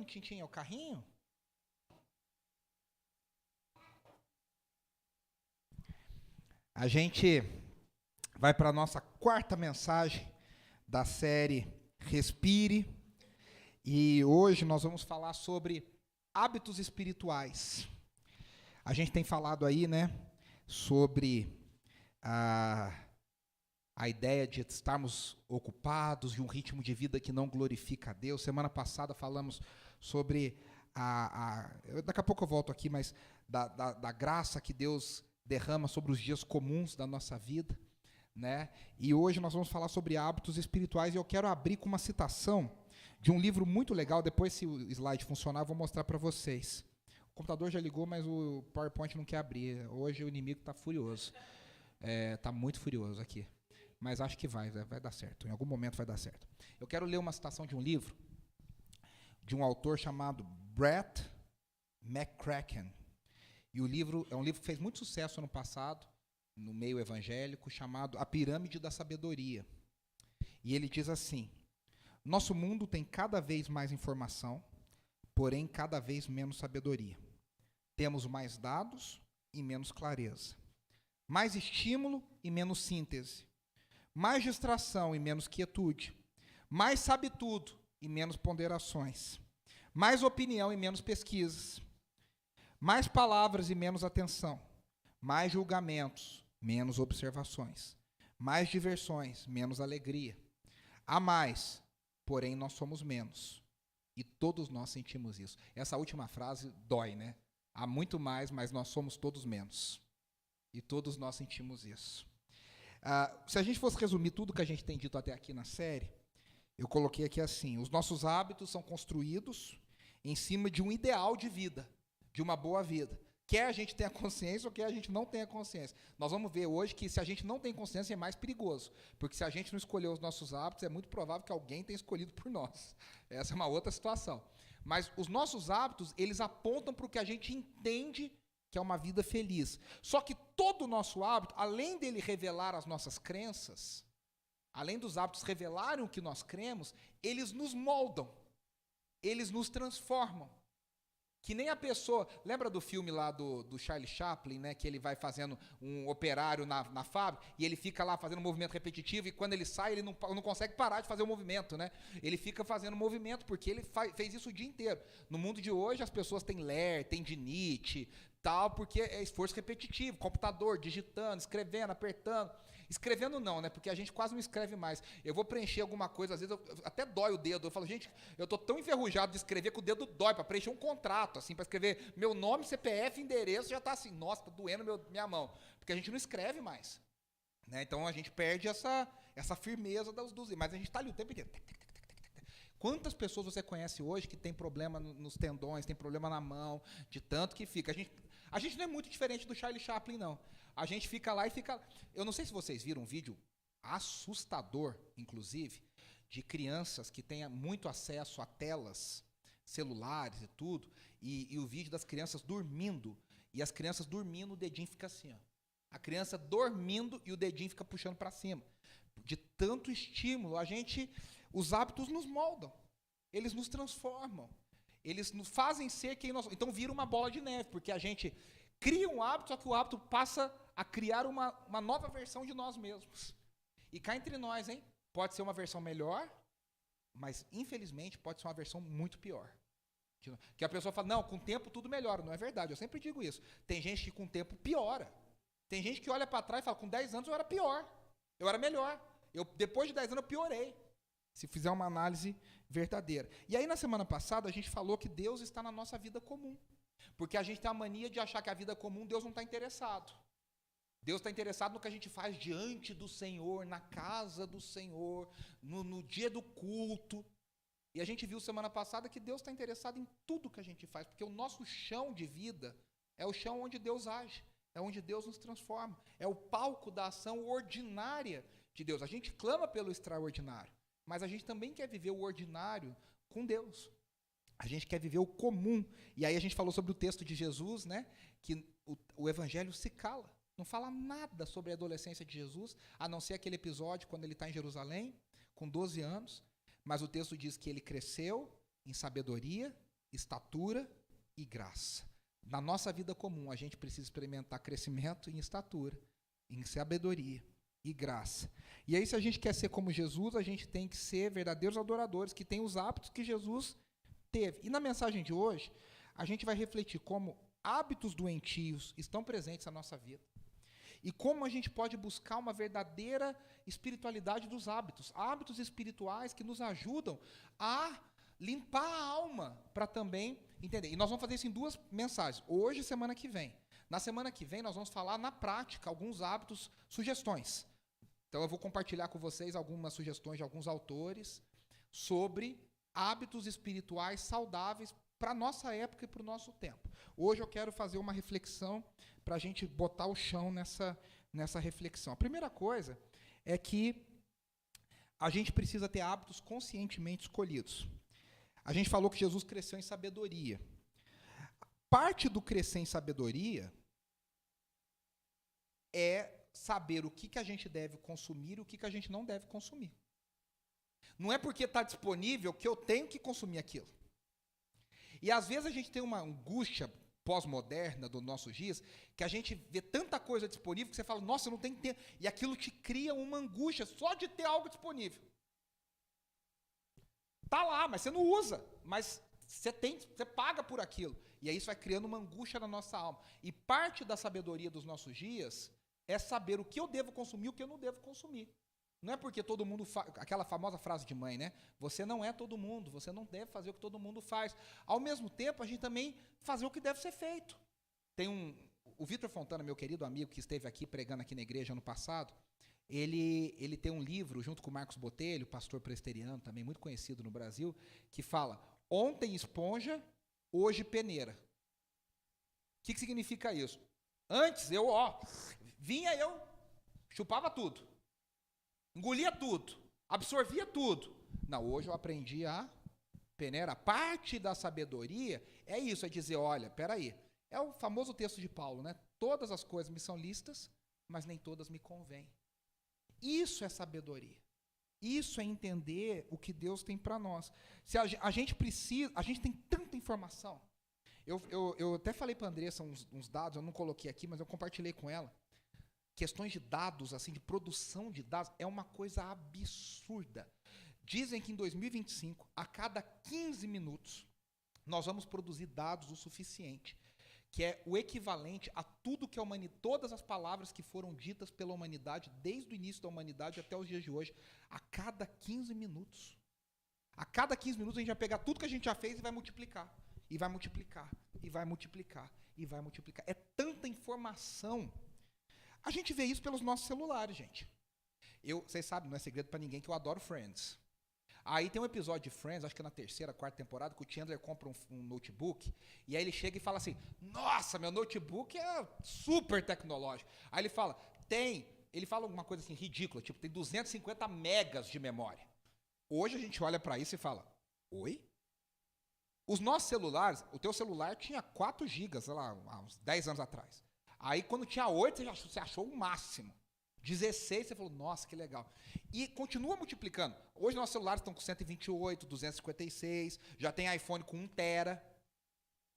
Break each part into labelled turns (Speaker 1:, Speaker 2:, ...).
Speaker 1: Tintim, é o carrinho? A gente vai para a nossa quarta mensagem da série Respire. E hoje nós vamos falar sobre hábitos espirituais. A gente tem falado aí, né, sobre a ideia de estarmos ocupados de um ritmo de vida que não glorifica a Deus. Semana passada falamos sobre daqui a pouco eu volto aqui, mas da graça que Deus derrama sobre os dias comuns da nossa vida, né? E hoje nós vamos falar sobre hábitos espirituais e eu quero abrir com uma citação de um livro muito legal. Depois, se o slide funcionar, eu vou mostrar para vocês. O computador já ligou, mas o PowerPoint não quer abrir. Hoje o inimigo está furioso. Está muito furioso aqui. Mas acho que vai dar certo. Em algum momento vai dar certo. Eu quero ler uma citação de um livro de um autor chamado Brett McCracken. E o livro é um livro que fez muito sucesso ano passado, no meio evangélico, chamado A Pirâmide da Sabedoria. E ele diz assim: nosso mundo tem cada vez mais informação, porém cada vez menos sabedoria. Temos mais dados e menos clareza. Mais estímulo e menos síntese. Mais distração e menos quietude. Mais sabe tudo e menos ponderações. Mais opinião e menos pesquisas. Mais palavras e menos atenção. Mais julgamentos, menos observações. Mais diversões, menos alegria. Há mais, porém nós somos menos. E todos nós sentimos isso. Essa última frase dói, né? Há muito mais, mas nós somos todos menos. E todos nós sentimos isso. Se a gente fosse resumir tudo que a gente tem dito até aqui na série, eu coloquei aqui assim: os nossos hábitos são construídos em cima de um ideal de vida, de uma boa vida. Quer a gente tenha consciência ou quer a gente não tenha consciência. Nós vamos ver hoje que se a gente não tem consciência é mais perigoso, porque se a gente não escolher os nossos hábitos, é muito provável que alguém tenha escolhido por nós. Essa é uma outra situação. Mas os nossos hábitos, eles apontam para o que a gente entende que é uma vida feliz. Só que todo o nosso hábito, além dele revelar as nossas crenças, além dos hábitos revelarem o que nós cremos, eles nos moldam, eles nos transformam. Que nem a pessoa... Lembra do filme lá do Charlie Chaplin, né? Que ele vai fazendo um operário na fábrica e ele fica lá fazendo um movimento repetitivo e quando ele sai, ele não consegue parar de fazer o movimento, né? Ele fica fazendo movimento porque ele fez isso o dia inteiro. No mundo de hoje, as pessoas têm ler, tendinite, tal, porque é esforço repetitivo. Computador, digitando, escrevendo, apertando... Escrevendo não, né? Porque a gente quase não escreve mais. Eu vou preencher alguma coisa, às vezes até dói o dedo. Eu falo, gente, eu estou tão enferrujado de escrever que o dedo dói para preencher um contrato, assim, para escrever meu nome, CPF, endereço, já está assim, nossa, está doendo minha mão. Porque a gente não escreve mais. Né? Então a gente perde essa firmeza dos mas a gente está ali o tempo inteiro. Quantas pessoas você conhece hoje que tem problema nos tendões, tem problema na mão, de tanto que fica? A gente não é muito diferente do Charlie Chaplin, não. A gente fica lá e fica... Eu não sei se vocês viram um vídeo assustador, inclusive, de crianças que têm muito acesso a telas, celulares e tudo, e o vídeo das crianças dormindo, e as crianças dormindo, o dedinho fica assim, ó. A criança dormindo e o dedinho fica puxando para cima. De tanto estímulo, os hábitos nos moldam, eles nos transformam, eles nos fazem ser quem nós... Então vira uma bola de neve, porque a gente cria um hábito, só que o hábito passa a criar uma nova versão de nós mesmos. E cá entre nós, hein? Pode ser uma versão melhor, mas infelizmente pode ser uma versão muito pior. Que a pessoa fala, não, com o tempo tudo melhora. Não é verdade, eu sempre digo isso. Tem gente que com o tempo piora. Tem gente que olha para trás e fala, com 10 anos eu era pior, eu era melhor. Depois de 10 anos eu piorei. Se fizer uma análise verdadeira. E aí na semana passada a gente falou que Deus está na nossa vida comum. Porque a gente tem a mania de achar que a vida comum Deus não está interessado. Deus está interessado no que a gente faz diante do Senhor, na casa do Senhor, no dia do culto. E a gente viu semana passada que Deus está interessado em tudo que a gente faz, porque o nosso chão de vida é o chão onde Deus age, é onde Deus nos transforma, é o palco da ação ordinária de Deus. A gente clama pelo extraordinário, mas a gente também quer viver o ordinário com Deus. A gente quer viver o comum. E aí a gente falou sobre o texto de Jesus, né? Que o evangelho se cala. Não fala nada sobre a adolescência de Jesus, a não ser aquele episódio quando ele está em Jerusalém, com 12 anos. Mas o texto diz que ele cresceu em sabedoria, estatura e graça. Na nossa vida comum, a gente precisa experimentar crescimento em estatura, em sabedoria e graça. E aí, se a gente quer ser como Jesus, a gente tem que ser verdadeiros adoradores, que têm os hábitos que Jesus teve. E na mensagem de hoje, a gente vai refletir como hábitos doentios estão presentes na nossa vida e como a gente pode buscar uma verdadeira espiritualidade dos hábitos, hábitos espirituais que nos ajudam a limpar a alma para também entender. E nós vamos fazer isso em 2 mensagens, hoje e semana que vem. Na semana que vem, nós vamos falar na prática alguns hábitos, sugestões. Então, eu vou compartilhar com vocês algumas sugestões de alguns autores sobre hábitos espirituais saudáveis para a nossa época e para o nosso tempo. Hoje eu quero fazer uma reflexão para a gente botar o chão nessa reflexão. A primeira coisa é que a gente precisa ter hábitos conscientemente escolhidos. A gente falou que Jesus cresceu em sabedoria. Parte do crescer em sabedoria é saber o que a gente deve consumir e o que a gente não deve consumir. Não é porque está disponível que eu tenho que consumir aquilo. E às vezes a gente tem uma angústia pós-moderna dos nossos dias, que a gente vê tanta coisa disponível que você fala, nossa, eu não tenho tempo. E aquilo te cria uma angústia só de ter algo disponível. Está lá, mas você não usa. Mas você paga por aquilo. E aí isso vai criando uma angústia na nossa alma. E parte da sabedoria dos nossos dias é saber o que eu devo consumir e o que eu não devo consumir. Não é porque todo mundo faz, aquela famosa frase de mãe, né? Você não é todo mundo, você não deve fazer o que todo mundo faz. Ao mesmo tempo, a gente também fazer o que deve ser feito. O Vitor Fontana, meu querido amigo, que esteve aqui pregando aqui na igreja ano passado, ele tem um livro, junto com o Marcos Botelho, pastor presbiteriano, também muito conhecido no Brasil, que fala, ontem esponja, hoje peneira. O que significa isso? Antes, eu chupava tudo. Engolia tudo, absorvia tudo. Não, hoje eu aprendi a peneira. Parte da sabedoria é isso, é dizer, olha, peraí, é o famoso texto de Paulo, né? Todas as coisas me são lícitas, mas nem todas me convêm. Isso é sabedoria. Isso é entender o que Deus tem para nós. Se a gente tem tanta informação. Eu até falei para a Andressa uns dados, eu não coloquei aqui, mas eu compartilhei com ela. Questões de dados, assim, de produção de dados, é uma coisa absurda. Dizem que em 2025, a cada 15 minutos, nós vamos produzir dados o suficiente, que é o equivalente a tudo que todas as palavras que foram ditas pela humanidade, desde o início da humanidade até os dias de hoje, a cada 15 minutos. A cada 15 minutos a gente vai pegar tudo que a gente já fez e vai multiplicar. E vai multiplicar, e vai multiplicar, e vai multiplicar. É tanta informação. A gente vê isso pelos nossos celulares, gente. Vocês sabem, não é segredo para ninguém que eu adoro Friends. Aí tem um episódio de Friends, acho que é na 3ª, 4ª temporada, que o Chandler compra um notebook, e aí ele chega e fala assim, nossa, meu notebook é super tecnológico. Aí ele fala, ele fala alguma coisa assim ridícula, tipo, tem 250 megas de memória. Hoje a gente olha para isso e fala, oi? Os nossos celulares, o teu celular tinha 4 gigas, sei lá, há uns 10 anos atrás. Aí, quando tinha 8, você achou o máximo. 16, você falou, nossa, que legal. E continua multiplicando. Hoje, nossos celulares estão com 128, 256, já tem iPhone com 1 tera.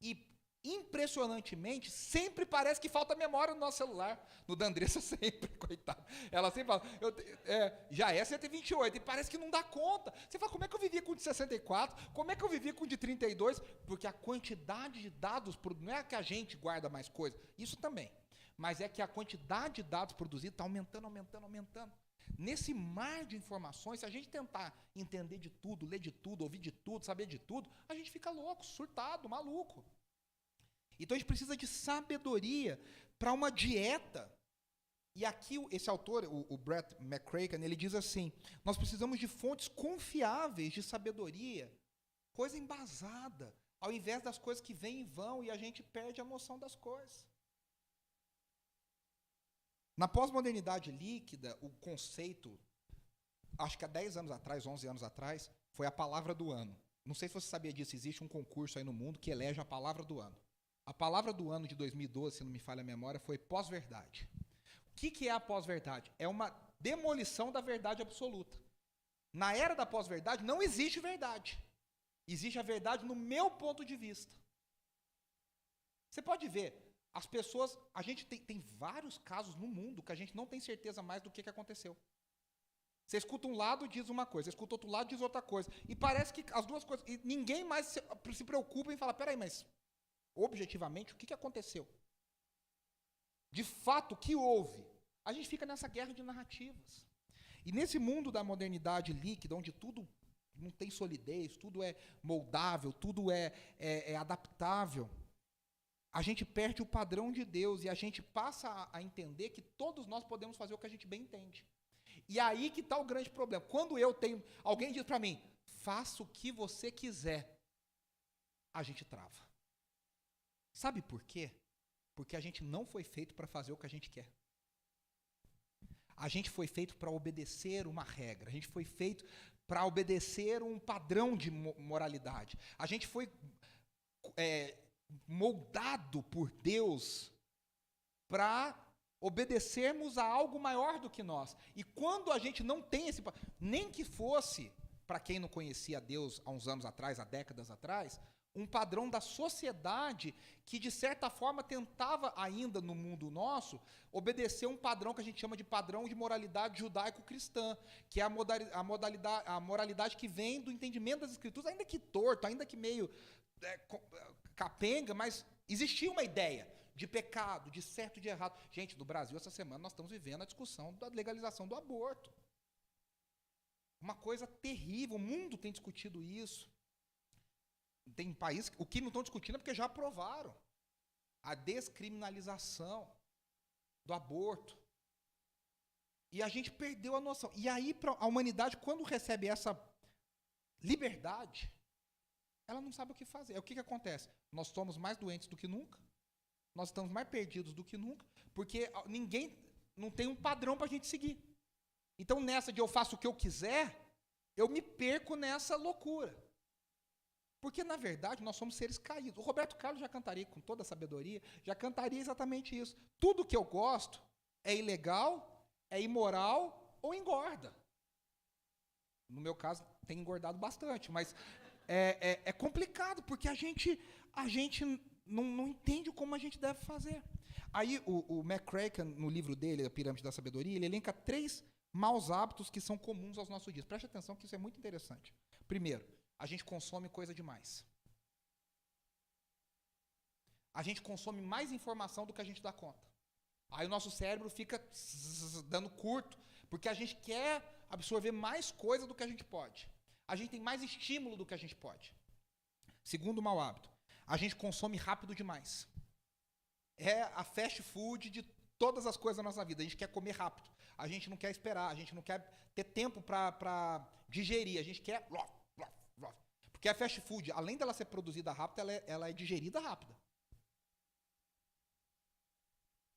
Speaker 1: E, impressionantemente, sempre parece que falta memória no nosso celular. No da Andressa, sempre, coitada. Ela sempre fala, já é 128, e parece que não dá conta. Você fala, como é que eu vivia com de 64? Como é que eu vivia com de 32? Porque a quantidade de dados, não é que a gente guarda mais coisa, isso também. Mas é que a quantidade de dados produzidos está aumentando, aumentando, aumentando. Nesse mar de informações, se a gente tentar entender de tudo, ler de tudo, ouvir de tudo, saber de tudo, a gente fica louco, surtado, maluco. Então a gente precisa de sabedoria para uma dieta. E aqui esse autor, o Brett McCracken, ele diz assim, nós precisamos de fontes confiáveis de sabedoria, coisa embasada, ao invés das coisas que vêm e vão e a gente perde a noção das coisas. Na pós-modernidade líquida, o conceito, acho que há 10 anos atrás, 11 anos atrás, foi a palavra do ano. Não sei se você sabia disso, existe um concurso aí no mundo que elege a palavra do ano. A palavra do ano de 2012, se não me falha a memória, foi pós-verdade. O que é a pós-verdade? É uma demolição da verdade absoluta. Na era da pós-verdade, não existe verdade. Existe a verdade no meu ponto de vista. Você pode ver, as pessoas, a gente tem vários casos no mundo que a gente não tem certeza mais do que aconteceu. Você escuta um lado, diz uma coisa, você escuta outro lado, diz outra coisa. E parece que as duas coisas, e ninguém mais se preocupa em falar, peraí, mas objetivamente, o que aconteceu? De fato, o que houve? A gente fica nessa guerra de narrativas. E nesse mundo da modernidade líquida, onde tudo não tem solidez, tudo é moldável, tudo é adaptável, a gente perde o padrão de Deus e a gente passa a entender que todos nós podemos fazer o que a gente bem entende. E aí que está o grande problema. Quando alguém diz para mim, faça o que você quiser, a gente trava. Sabe por quê? Porque a gente não foi feito para fazer o que a gente quer. A gente foi feito para obedecer uma regra. A gente foi feito para obedecer um padrão de moralidade. A gente foi moldado por Deus para obedecermos a algo maior do que nós. E quando a gente não tem esse... Nem que fosse, para quem não conhecia Deus há uns anos atrás, há décadas atrás, um padrão da sociedade que, de certa forma, tentava ainda no mundo nosso obedecer um padrão que a gente chama de padrão de moralidade judaico-cristã, que é a moralidade que vem do entendimento das Escrituras, ainda que torto, ainda que meio capenga, mas existia uma ideia de pecado, de certo e de errado. Gente, no Brasil, essa semana, nós estamos vivendo a discussão da legalização do aborto. Uma coisa terrível, o mundo tem discutido isso. Tem países, o que não estão discutindo é porque já aprovaram a descriminalização do aborto. E a gente perdeu a noção. E aí, a humanidade, quando recebe essa liberdade, ela não sabe o que fazer. O que acontece? Nós somos mais doentes do que nunca, nós estamos mais perdidos do que nunca, porque ninguém não tem um padrão para a gente seguir. Então, nessa de eu faço o que eu quiser, eu me perco nessa loucura. Porque, na verdade, nós somos seres caídos. O Roberto Carlos já cantaria, com toda a sabedoria, já cantaria exatamente isso. Tudo que eu gosto é ilegal, é imoral ou engorda. No meu caso, tem engordado bastante, mas é complicado, porque a gente não entende como a gente deve fazer. Aí, o McCracken, no livro dele, A Pirâmide da Sabedoria, ele elenca 3 maus hábitos que são comuns aos nossos dias. Preste atenção que isso é muito interessante. Primeiro, a gente consome coisa demais. A gente consome mais informação do que a gente dá conta. Aí o nosso cérebro fica dando curto, porque a gente quer absorver mais coisa do que a gente pode. A gente tem mais estímulo do que a gente pode. Segundo mau hábito, a gente consome rápido demais. É a fast food de todas as coisas da nossa vida. A gente quer comer rápido. A gente não quer esperar. A gente não quer ter tempo para digerir. A gente quer... Porque a fast food, além dela ser produzida rápido, ela é digerida rápida.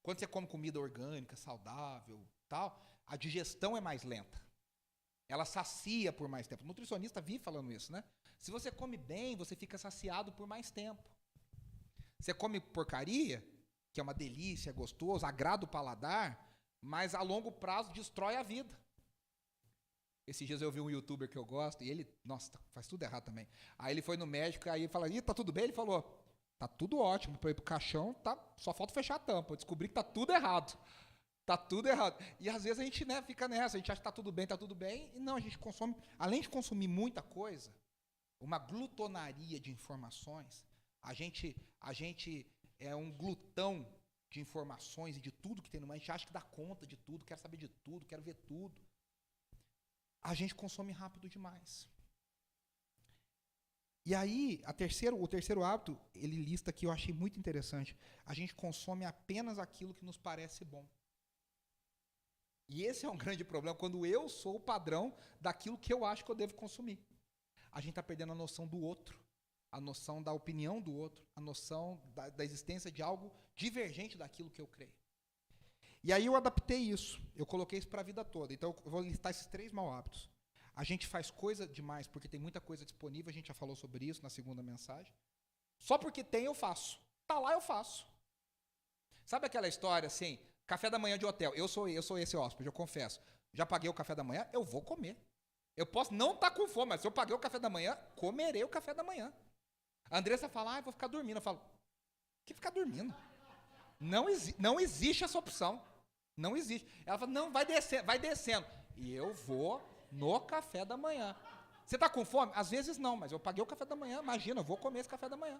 Speaker 1: Quando você come comida orgânica, saudável, tal, a digestão é mais lenta. Ela sacia por mais tempo. O nutricionista vive falando isso, né? Se você come bem, você fica saciado por mais tempo. Você come porcaria, que é uma delícia, é gostoso, agrada o paladar, mas a longo prazo destrói a vida. Esses dias eu vi um youtuber que eu gosto, e ele, nossa, faz tudo errado também. Aí ele foi no médico, aí ele falou, tá tudo bem? Ele falou, tá tudo ótimo, para ir pro caixão, só falta fechar a tampa. Eu descobri que tá tudo errado. Tá tudo errado. E às vezes a gente fica nessa, a gente acha que tá tudo bem, e não, a gente consome, além de consumir muita coisa, uma glutonaria de informações, a gente é um glutão de informações e de tudo que tem no mundo, a gente acha que dá conta de tudo, quer saber de tudo, quer ver tudo. A gente consome rápido demais. E aí, o terceiro hábito, ele lista que eu achei muito interessante. A gente consome apenas aquilo que nos parece bom. E esse é um grande problema, quando eu sou o padrão daquilo que eu acho que eu devo consumir. A gente está perdendo a noção do outro, a noção da opinião do outro, a noção da existência de algo divergente daquilo que eu creio. E aí eu adaptei isso, eu coloquei isso para a vida toda. Então eu vou listar esses 3 maus hábitos. A gente faz coisa demais porque tem muita coisa disponível, a gente já falou sobre isso na segunda mensagem. Só porque tem, eu faço. Tá lá, eu faço. Sabe aquela história assim, café da manhã de hotel? Eu sou esse hóspede, eu confesso. Já paguei o café da manhã, eu vou comer. Eu posso não estar com fome, mas se eu paguei o café da manhã, comerei o café da manhã. A Andressa fala, eu vou ficar dormindo. Eu falo, que ficar dormindo? Não existe essa opção. Não existe. Ela fala, não, vai descendo. E eu vou no café da manhã. Você está com fome? Às vezes não, mas eu paguei o café da manhã, imagina, eu vou comer esse café da manhã.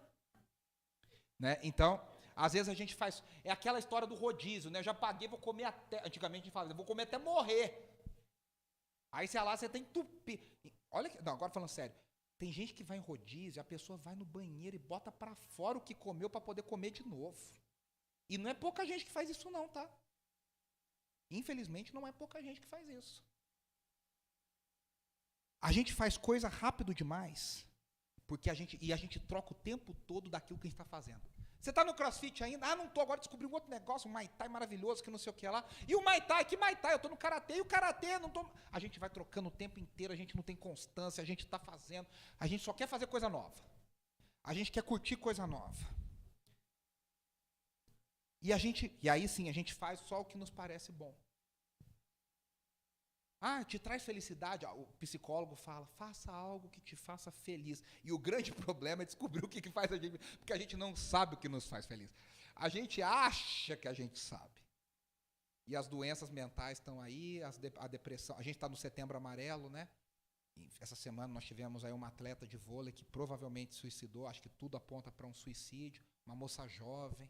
Speaker 1: Né? Então, às vezes a gente faz, é aquela história do rodízio, né? Eu já paguei, vou comer até, antigamente a gente falava, eu vou comer até morrer. Aí você lá, você tem entupir. Olha, não, agora falando sério, tem gente que vai em rodízio, a pessoa vai no banheiro e bota para fora o que comeu para poder comer de novo. E não é pouca gente que faz isso não, tá? Infelizmente, não é pouca gente que faz isso. A gente faz coisa rápido demais, porque a gente troca o tempo todo daquilo que a gente está fazendo. Você está no CrossFit ainda? Ah, não estou, agora descobri um outro negócio, um Muay Thai maravilhoso, que não sei o que lá. E o Muay Thai, que Muay Thai? Eu estou no Karatê, e o Karatê, não estou... A gente vai trocando o tempo inteiro, a gente não tem constância, a gente está fazendo, a gente só quer fazer coisa nova. A gente quer curtir coisa nova. E aí sim, a gente faz só o que nos parece bom. Ah, te traz felicidade? O psicólogo fala, faça algo que te faça feliz. E o grande problema é descobrir o que faz a gente, porque a gente não sabe o que nos faz feliz. A gente acha que a gente sabe. E as doenças mentais estão aí, a depressão. A gente está no Setembro Amarelo, né? E essa semana nós tivemos aí uma atleta de vôlei que provavelmente suicidou, acho que tudo aponta para um suicídio. Uma moça jovem,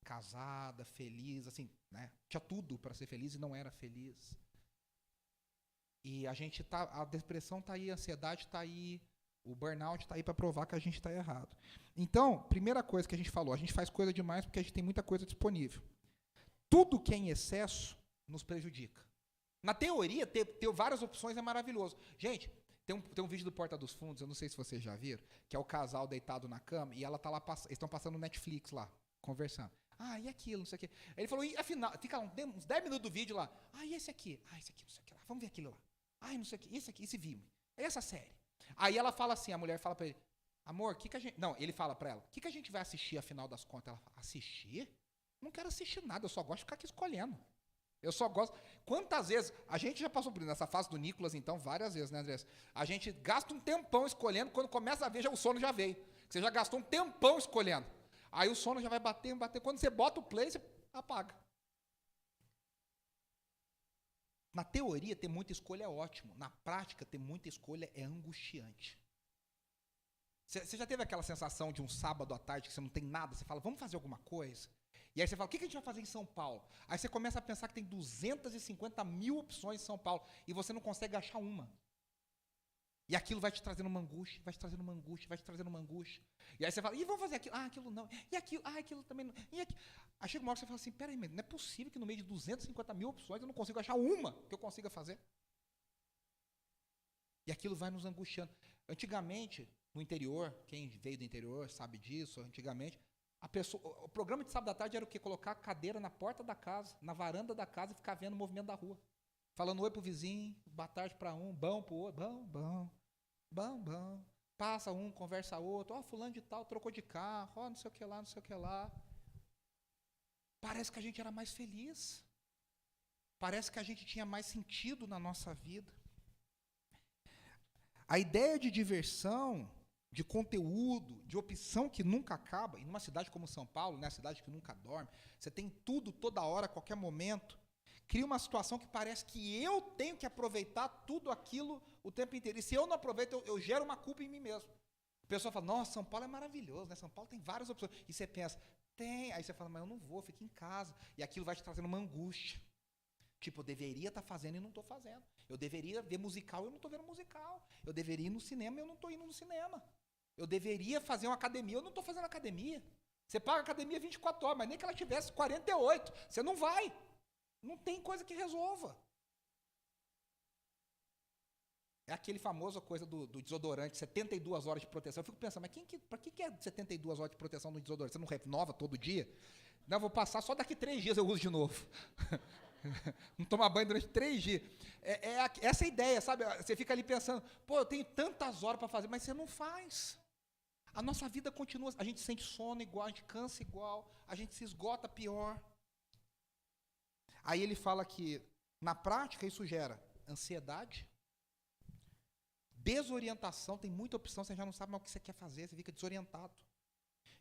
Speaker 1: casada, feliz, assim, né? Tinha tudo para ser feliz e não era feliz. E a depressão está aí, a ansiedade está aí, o burnout está aí para provar que a gente está errado. Então, primeira coisa que a gente falou, a gente faz coisa demais porque a gente tem muita coisa disponível. Tudo que é em excesso nos prejudica. Na teoria, ter várias opções é maravilhoso. Gente, tem um vídeo do Porta dos Fundos, eu não sei se vocês já viram, que é o casal deitado na cama e ela tá lá, eles estão passando Netflix lá, conversando. Ah, e aquilo, não sei o quê. Ele falou, e afinal, fica uns 10 minutos do vídeo lá. Ah, e esse aqui? Ah, esse aqui, não sei o que lá. Vamos ver aquilo lá. Ai, não sei o que, esse aqui, esse filme, essa série. Aí ela fala assim, a mulher fala pra ele, amor, o que a gente... Não, ele fala pra ela, o que a gente vai assistir, afinal das contas? Ela fala, assistir? Não quero assistir nada, eu só gosto de ficar aqui escolhendo. Eu só gosto... Quantas vezes... A gente já passou por isso, nessa fase do Nicolas, então, várias vezes, né, Andrés? A gente gasta um tempão escolhendo, quando começa a ver, o sono já veio. Você já gastou um tempão escolhendo. Aí o sono já vai bater. Quando você bota o play, você apaga. Na teoria, ter muita escolha é ótimo. Na prática, ter muita escolha é angustiante. Você já teve aquela sensação de um sábado à tarde que você não tem nada? Você fala, vamos fazer alguma coisa? E aí você fala, o que a gente vai fazer em São Paulo? Aí você começa a pensar que tem 250 mil opções em São Paulo e você não consegue achar uma. E aquilo vai te trazendo uma angústia, vai te trazendo uma angústia, vai te trazendo uma angústia. E aí você fala, e vamos fazer aquilo? Ah, aquilo não. E aquilo? Ah, aquilo também não. E aquilo? Aí chega uma hora que você fala assim, peraí, não é possível que no meio de 250 mil opções eu não consiga achar uma que eu consiga fazer. E aquilo vai nos angustiando. Antigamente, no interior, quem veio do interior sabe disso, antigamente, o programa de sábado à tarde era o quê? Colocar a cadeira na porta da casa, na varanda da casa e ficar vendo o movimento da rua. Falando oi pro vizinho, boa tarde para um, bom pro outro, bom. Passa um, conversa outro, fulano de tal trocou de carro, não sei o que lá, não sei o que lá. Parece que a gente era mais feliz. Parece que a gente tinha mais sentido na nossa vida. A ideia de diversão, de conteúdo, de opção que nunca acaba, e numa cidade como São Paulo, né, cidade que nunca dorme, você tem tudo, toda hora, a qualquer momento, cria uma situação que parece que eu tenho que aproveitar tudo aquilo o tempo inteiro. E se eu não aproveito, eu gero uma culpa em mim mesmo. A pessoa fala, nossa, São Paulo é maravilhoso, né? São Paulo tem várias opções. E você pensa, tem. Aí você fala, mas eu não vou, fico em casa. E aquilo vai te trazendo uma angústia. Tipo, eu deveria estar fazendo e não estou fazendo. Eu deveria ver musical e eu não estou vendo musical. Eu deveria ir no cinema e eu não estou indo no cinema. Eu deveria fazer uma academia, eu não estou fazendo academia. Você paga a academia 24 horas, mas nem que ela tivesse 48. Você não vai. Não tem coisa que resolva. É aquele famoso coisa do desodorante, 72 horas de proteção. Eu fico pensando, mas para que é 72 horas de proteção no desodorante? Você não renova todo dia? Não, vou passar só daqui 3 dias eu uso de novo. Não tomar banho durante 3 dias. Essa é a ideia, sabe? Você fica ali pensando, pô, eu tenho tantas horas para fazer, mas você não faz. A nossa vida continua, a gente sente sono igual, a gente cansa igual, a gente se esgota pior. Aí ele fala que, na prática, isso gera ansiedade, Desorientação, tem muita opção, você já não sabe mais o que você quer fazer, você fica desorientado.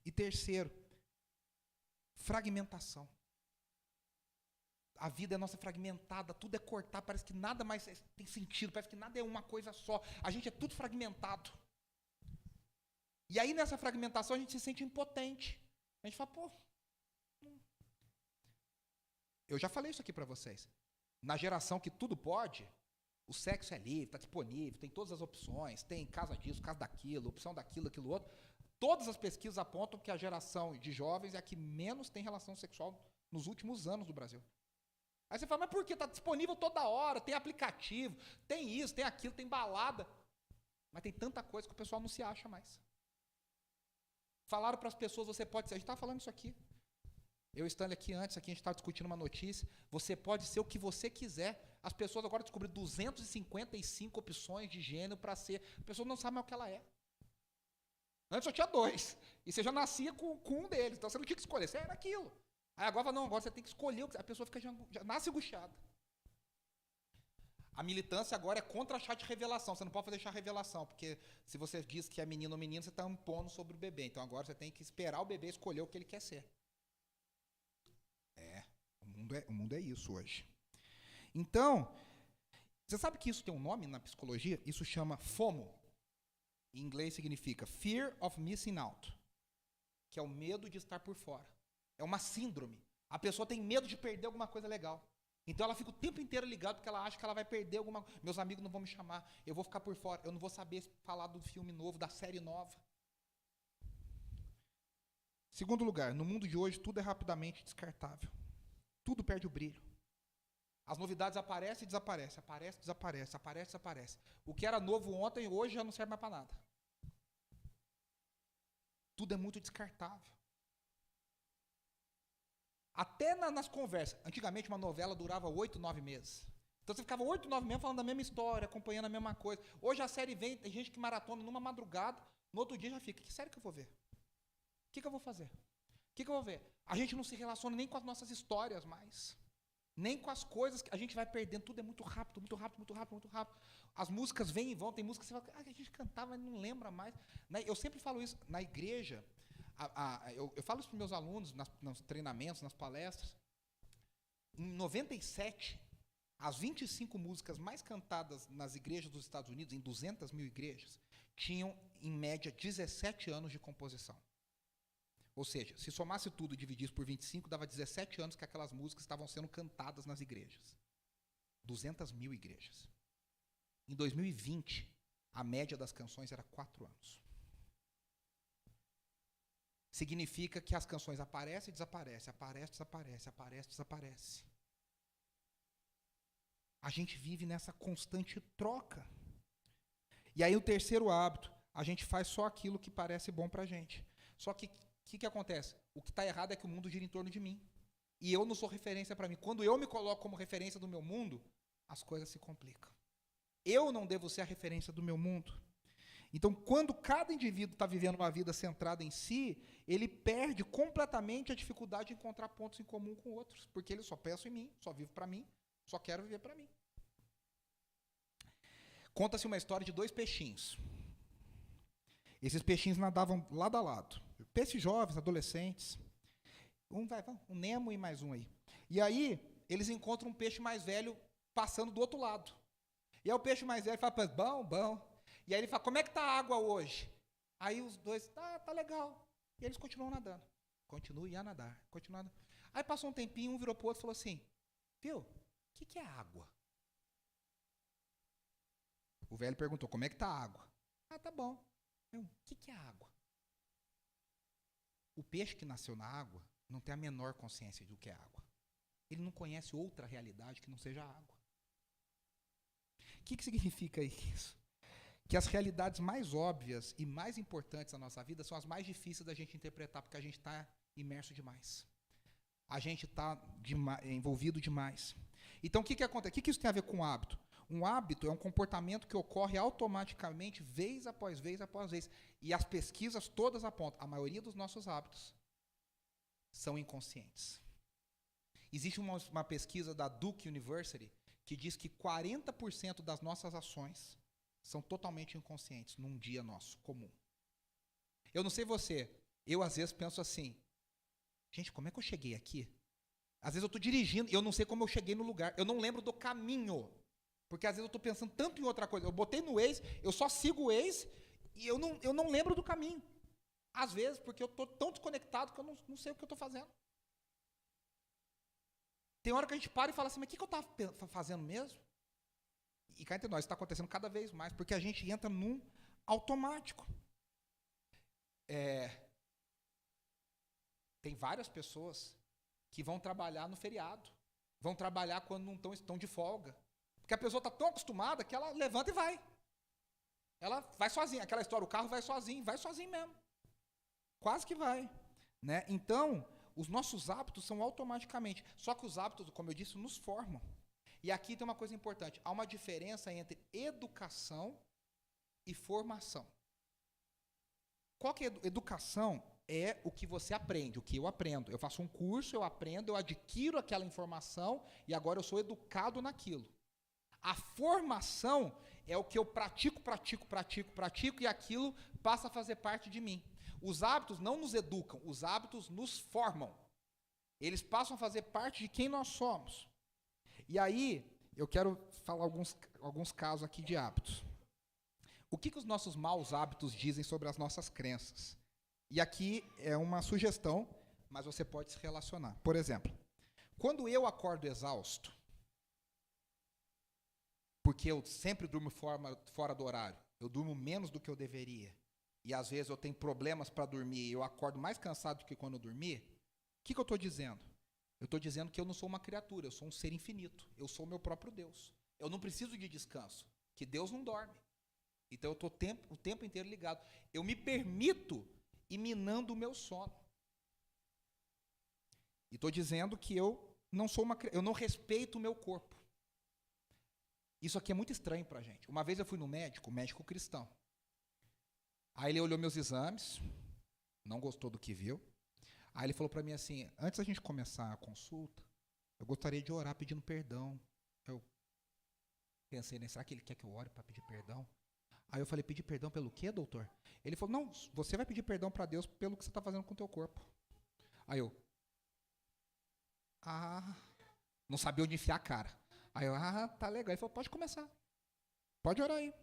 Speaker 1: E terceiro, fragmentação. A vida é nossa fragmentada, tudo é cortado, parece que nada mais tem sentido, parece que nada é uma coisa só. A gente é tudo fragmentado. E aí nessa fragmentação a gente se sente impotente. A gente fala, pô, eu já falei isso aqui para vocês. Na geração que tudo pode, o sexo é livre, está disponível, tem todas as opções, tem casa disso, casa daquilo, opção daquilo, aquilo outro. Todas as pesquisas apontam que a geração de jovens é a que menos tem relação sexual nos últimos anos do Brasil. Aí você fala, mas por que? Está disponível toda hora, tem aplicativo, tem isso, tem aquilo, tem balada. Mas tem tanta coisa que o pessoal não se acha mais. Falaram para as pessoas, você pode ser, a gente estava falando isso aqui. Eu estando aqui antes, aqui a gente estava discutindo uma notícia, você pode ser o que você quiser. As pessoas agora descobriram 255 opções de gênero para ser. A pessoa não sabe mais o que ela é. Antes só tinha 2. E você já nascia com um deles. Então você não tinha que escolher, você era aquilo. Aí agora não, agora você tem que escolher. A pessoa fica já nasce angustiada. A militância agora é contra a chá de revelação. Você não pode fazer chá de revelação, porque se você diz que é menino ou menino, você está impondo sobre o bebê. Então agora você tem que esperar o bebê escolher o que ele quer ser. O mundo é isso hoje. Então, você sabe que isso tem um nome na psicologia? Isso chama FOMO. Em inglês significa Fear of Missing Out, que é o medo de estar por fora. É uma síndrome. A pessoa tem medo de perder alguma coisa legal. Então ela fica o tempo inteiro ligada porque ela acha que ela vai perder alguma coisa. Meus amigos não vão me chamar, eu vou ficar por fora, eu não vou saber falar do filme novo, da série nova. Segundo lugar, no mundo de hoje tudo é rapidamente descartável. Tudo perde o brilho. As novidades aparecem e desaparecem, aparece, desaparece, aparece, desaparece. O que era novo ontem, hoje já não serve mais para nada. Tudo é muito descartável. Até nas conversas. Antigamente uma novela durava 8, 9 meses. Então você ficava 8, 9 meses falando da mesma história, acompanhando a mesma coisa. Hoje a série vem, tem gente que maratona numa madrugada, no outro dia já fica, que série que eu vou ver? O que eu vou fazer? O que eu vou ver? A gente não se relaciona nem com as nossas histórias mais. Nem com as coisas que a gente vai perdendo. Tudo é muito rápido, muito rápido, muito rápido, muito rápido. As músicas vêm e vão. Tem músicas que você fala, a gente cantava, mas não lembra mais. Eu sempre falo isso. Na igreja, eu falo isso para os meus alunos, nos treinamentos, nas palestras. Em 97, as 25 músicas mais cantadas nas igrejas dos Estados Unidos, em 200 mil igrejas, tinham, em média, 17 anos de composição. Ou seja, se somasse tudo e dividisse por 25, dava 17 anos que aquelas músicas estavam sendo cantadas nas igrejas. 200 mil igrejas. Em 2020, a média das canções era 4 anos. Significa que as canções aparecem e desaparecem, aparecem, desaparecem, aparecem, desaparecem. A gente vive nessa constante troca. E aí o terceiro hábito, a gente faz só aquilo que parece bom pra gente. Só que o que acontece? O que está errado é que o mundo gira em torno de mim. E eu não sou referência para mim. Quando eu me coloco como referência do meu mundo, as coisas se complicam. Eu não devo ser a referência do meu mundo. Então, quando cada indivíduo está vivendo uma vida centrada em si, ele perde completamente a dificuldade de encontrar pontos em comum com outros. Porque ele só pensa em mim, só vive para mim, só quero viver para mim. Conta-se uma história de 2 peixinhos. Esses peixinhos nadavam lado a lado. Peixes jovens, adolescentes. Um Nemo e mais um aí. E aí, eles encontram um peixe mais velho passando do outro lado. E aí o peixe mais velho fala, bom. E aí ele fala, como é que tá a água hoje? Aí os dois, tá legal. E eles continuam nadando. Continuem a nadar. Aí passou um tempinho, um virou pro outro e falou assim, viu, o que é água? O velho perguntou, como é que tá a água? Tá bom. O que é água? O peixe que nasceu na água não tem a menor consciência do que é água. Ele não conhece outra realidade que não seja a água. O que significa isso? Que as realidades mais óbvias e mais importantes da nossa vida são as mais difíceis da gente interpretar, porque a gente está imerso demais. A gente está envolvido demais. Então, o que acontece? O que isso tem a ver com hábito? Um hábito é um comportamento que ocorre automaticamente, vez após vez após vez. E as pesquisas todas apontam, a maioria dos nossos hábitos são inconscientes. Existe uma pesquisa da Duke University que diz que 40% das nossas ações são totalmente inconscientes num dia nosso, comum. Eu não sei você, eu às vezes penso assim, gente, como é que eu cheguei aqui? Às vezes eu estou dirigindo e eu não sei como eu cheguei no lugar, eu não lembro do caminho, porque às vezes eu estou pensando tanto em outra coisa, eu botei no Waze, eu só sigo o Waze e eu não lembro do caminho. Às vezes, porque eu estou tão desconectado que eu não sei o que eu estou fazendo. Tem hora que a gente para e fala assim, mas o que eu estava fazendo mesmo? E cá entre nós, isso está acontecendo cada vez mais, porque a gente entra num automático. Tem várias pessoas que vão trabalhar no feriado, vão trabalhar quando não estão de folga, porque a pessoa está tão acostumada que ela levanta e vai. Ela vai sozinha, aquela história, o carro vai sozinho mesmo. Quase que vai. Né? Então, os nossos hábitos são automaticamente, só que os hábitos, como eu disse, nos formam. E aqui tem uma coisa importante, há uma diferença entre educação e formação. Qual que é educação? É o que você aprende, o que eu aprendo. Eu faço um curso, eu aprendo, eu adquiro aquela informação e agora eu sou educado naquilo. A formação é o que eu pratico e aquilo passa a fazer parte de mim. Os hábitos não nos educam, os hábitos nos formam. Eles passam a fazer parte de quem nós somos. E aí, eu quero falar alguns casos aqui de hábitos. O que os nossos maus hábitos dizem sobre as nossas crenças? E aqui é uma sugestão, mas você pode se relacionar. Por exemplo, quando eu acordo exausto, porque eu sempre durmo fora do horário, eu durmo menos do que eu deveria, e às vezes eu tenho problemas para dormir, e eu acordo mais cansado do que quando eu dormi, o que eu estou dizendo? Eu estou dizendo que eu não sou uma criatura, eu sou um ser infinito, eu sou o meu próprio Deus. Eu não preciso de descanso, que Deus não dorme. Então eu estou o tempo inteiro ligado. Eu me permito ir minando o meu sono. E estou dizendo que eu não respeito o meu corpo. Isso aqui é muito estranho para a gente. Uma vez eu fui no médico cristão. Aí ele olhou meus exames, não gostou do que viu. Aí ele falou para mim assim, antes da gente começar a consulta, eu gostaria de orar pedindo perdão. Eu pensei, né, será que ele quer que eu ore para pedir perdão? Aí eu falei, pedir perdão pelo quê, doutor? Ele falou, não, você vai pedir perdão para Deus pelo que você está fazendo com o teu corpo. Aí eu, não sabia onde enfiar a cara. Aí eu, tá legal. Ele falou, pode começar. Pode orar aí.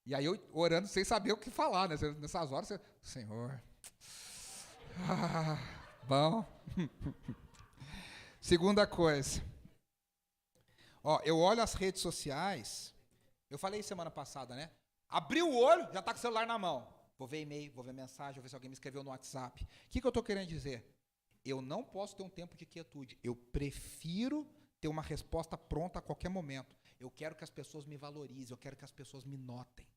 Speaker 1: E aí eu orando sem saber o que falar, né? Nessas horas, Senhor, bom. Segunda coisa. Eu olho as redes sociais, eu falei semana passada, né? Abriu o olho, já está com o celular na mão. Vou ver e-mail, vou ver mensagem, vou ver se alguém me escreveu no WhatsApp. O que eu estou querendo dizer? Eu não posso ter um tempo de quietude. Eu prefiro ter uma resposta pronta a qualquer momento. Eu quero que as pessoas me valorizem, eu quero que as pessoas me notem.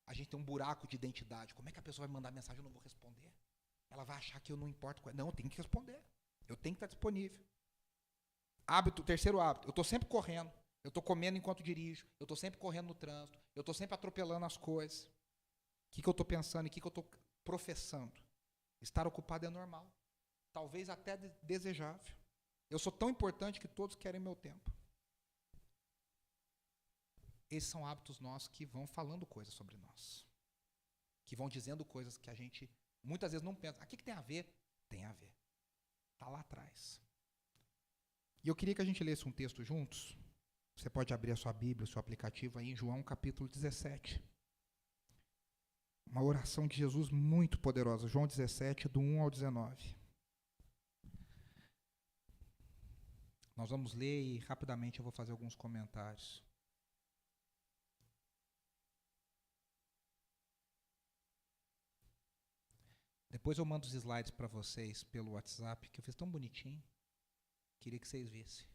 Speaker 1: A gente tem um buraco de identidade. Como é que a pessoa vai mandar mensagem e eu não vou responder? Ela vai achar que eu não importo com ela. Não, eu tenho que responder. Eu tenho que estar disponível. Terceiro hábito, eu estou sempre correndo. Eu estou comendo enquanto dirijo. Eu estou sempre correndo no trânsito. Eu estou sempre atropelando as coisas. O que eu estou pensando e o que eu estou professando? Estar ocupado é normal. Talvez até desejável. Eu sou tão importante que todos querem meu tempo. Esses são hábitos nossos que vão falando coisas sobre nós. Que vão dizendo coisas que a gente muitas vezes não pensa. O que tem a ver? Tem a ver. Está lá atrás. E eu queria que a gente lesse um texto juntos. Você pode abrir a sua Bíblia, o seu aplicativo aí em João capítulo 17. Uma oração de Jesus muito poderosa. João 17, do 1 ao 19. Nós vamos ler e rapidamente eu vou fazer alguns comentários. Depois eu mando os slides para vocês pelo WhatsApp, que eu fiz tão bonitinho. Queria que vocês vissem.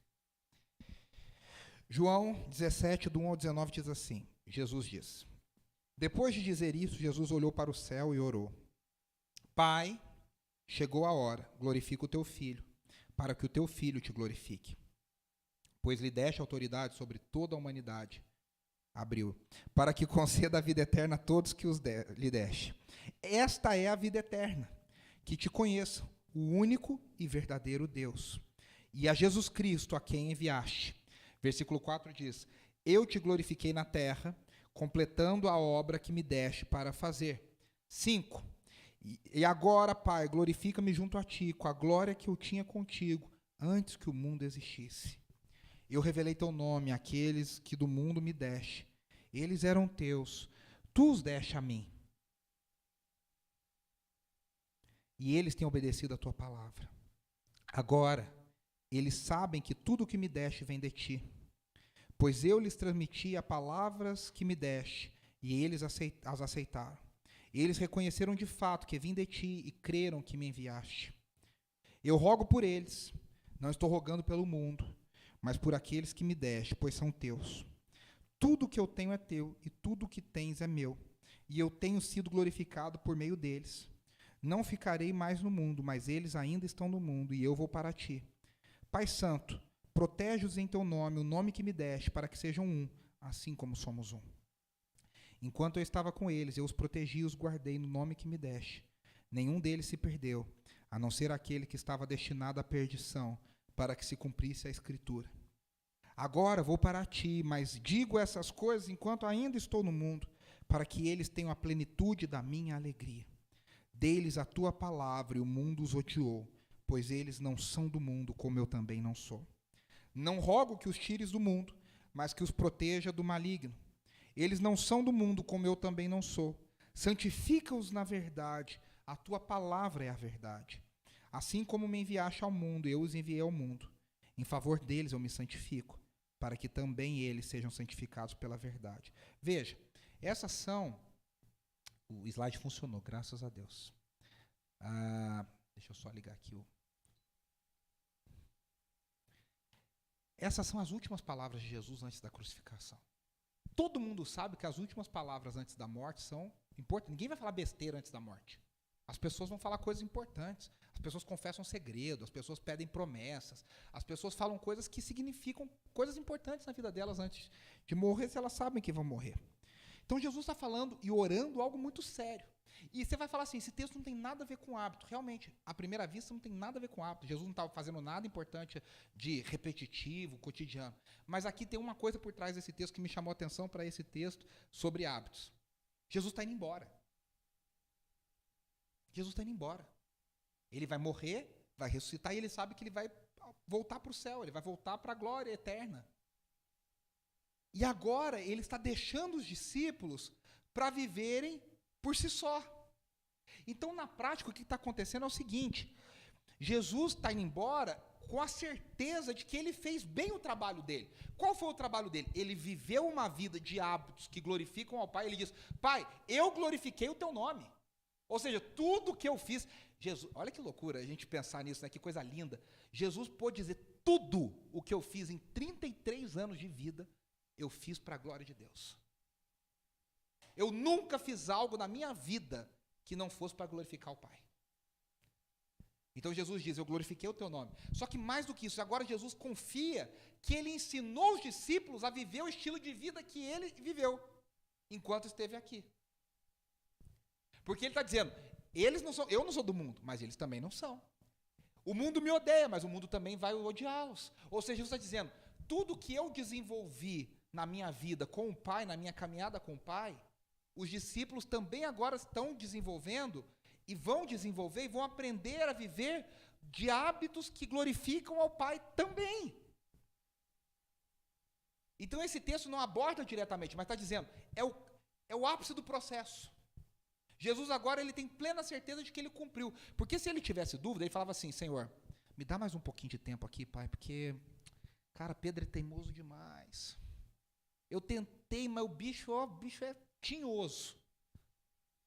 Speaker 1: João 17, do 1 ao 19, diz assim, Jesus diz, depois de dizer isso, Jesus olhou para o céu e orou. Pai, chegou a hora, glorifica o teu Filho, para que o teu Filho te glorifique. Pois lhe deste autoridade sobre toda a humanidade. Abriu. Para que conceda a vida eterna a todos que lhe deste. Esta é a vida eterna, que te conheçam, o único e verdadeiro Deus. E a Jesus Cristo, a quem enviaste. Versículo 4 diz, eu te glorifiquei na terra, completando a obra que me deste para fazer. 5. E agora, Pai, glorifica-me junto a ti, com a glória que eu tinha contigo, antes que o mundo existisse. Eu revelei teu nome àqueles que do mundo me deste. Eles eram teus, tu os deste a mim. E eles têm obedecido a tua palavra. Agora, eles sabem que tudo o que me deste vem de ti. Pois eu lhes transmiti as palavras que me deste, e eles as aceitaram. Eles reconheceram de fato que vim de ti e creram que me enviaste. Eu rogo por eles, não estou rogando pelo mundo, mas por aqueles que me deste, pois são teus. Tudo que eu tenho é teu, e tudo que tens é meu, e eu tenho sido glorificado por meio deles. Não ficarei mais no mundo, mas eles ainda estão no mundo, e eu vou para ti. Pai Santo, protege-os em teu nome, o nome que me deste, para que sejam um, assim como somos um. Enquanto eu estava com eles, eu os protegi e os guardei no nome que me deste. Nenhum deles se perdeu, a não ser aquele que estava destinado à perdição, para que se cumprisse a Escritura. Agora vou para ti, mas digo essas coisas enquanto ainda estou no mundo, para que eles tenham a plenitude da minha alegria. Dê-lhes a tua palavra e o mundo os odiou, pois eles não são do mundo, como eu também não sou. Não rogo que os tires do mundo, mas que os proteja do maligno. Eles não são do mundo, como eu também não sou. Santifica-os na verdade, a tua palavra é a verdade. Assim como me enviaste ao mundo, eu os enviei ao mundo. Em favor deles eu me santifico, para que também eles sejam santificados pela verdade. Veja, essas são... O slide funcionou, graças a Deus. Deixa eu só ligar aqui o... Essas são as últimas palavras de Jesus antes da crucificação. Todo mundo sabe que as últimas palavras antes da morte são importantes. Ninguém vai falar besteira antes da morte. As pessoas vão falar coisas importantes. As pessoas confessam segredo, as pessoas pedem promessas, as pessoas falam coisas que significam coisas importantes na vida delas antes de morrer, se elas sabem que vão morrer. Então Jesus está falando e orando algo muito sério. E você vai falar assim, esse texto não tem nada a ver com hábito. Realmente, à primeira vista, não tem nada a ver com hábito. Jesus não estava fazendo nada importante de repetitivo, cotidiano. Mas aqui tem uma coisa por trás desse texto que me chamou a atenção para esse texto sobre hábitos. Jesus está indo embora. Jesus está indo embora. Ele vai morrer, vai ressuscitar, e ele sabe que ele vai voltar para o céu, ele vai voltar para a glória eterna. E agora ele está deixando os discípulos para viverem por si só. Então, na prática, o que está acontecendo é o seguinte: Jesus está indo embora com a certeza de que ele fez bem o trabalho dele. Qual foi o trabalho dele? Ele viveu uma vida de hábitos que glorificam ao Pai. Ele diz, Pai, eu glorifiquei o teu nome. Ou seja, tudo que eu fiz... Jesus, olha que loucura a gente pensar nisso, né? Que coisa linda. Jesus pôde dizer, tudo o que eu fiz em 33 anos de vida, eu fiz para a glória de Deus. Eu nunca fiz algo na minha vida que não fosse para glorificar o Pai. Então Jesus diz, eu glorifiquei o teu nome. Só que mais do que isso, agora Jesus confia que ele ensinou os discípulos a viver o estilo de vida que ele viveu enquanto esteve aqui. Porque ele está dizendo, eles não são, eu não sou do mundo, mas eles também não são. O mundo me odeia, mas o mundo também vai odiá-los. Ou seja, Jesus está dizendo, tudo que eu desenvolvi na minha vida com o Pai, na minha caminhada com o Pai, os discípulos também agora estão desenvolvendo e vão desenvolver e vão aprender a viver de hábitos que glorificam ao Pai também. Então esse texto não aborda diretamente, mas está dizendo, é o ápice do processo. Jesus agora ele tem plena certeza de que ele cumpriu. Porque se ele tivesse dúvida, ele falava assim, Senhor, me dá mais um pouquinho de tempo aqui, Pai, porque, cara, Pedro é teimoso demais. Eu tentei, mas o bicho é tinhoso.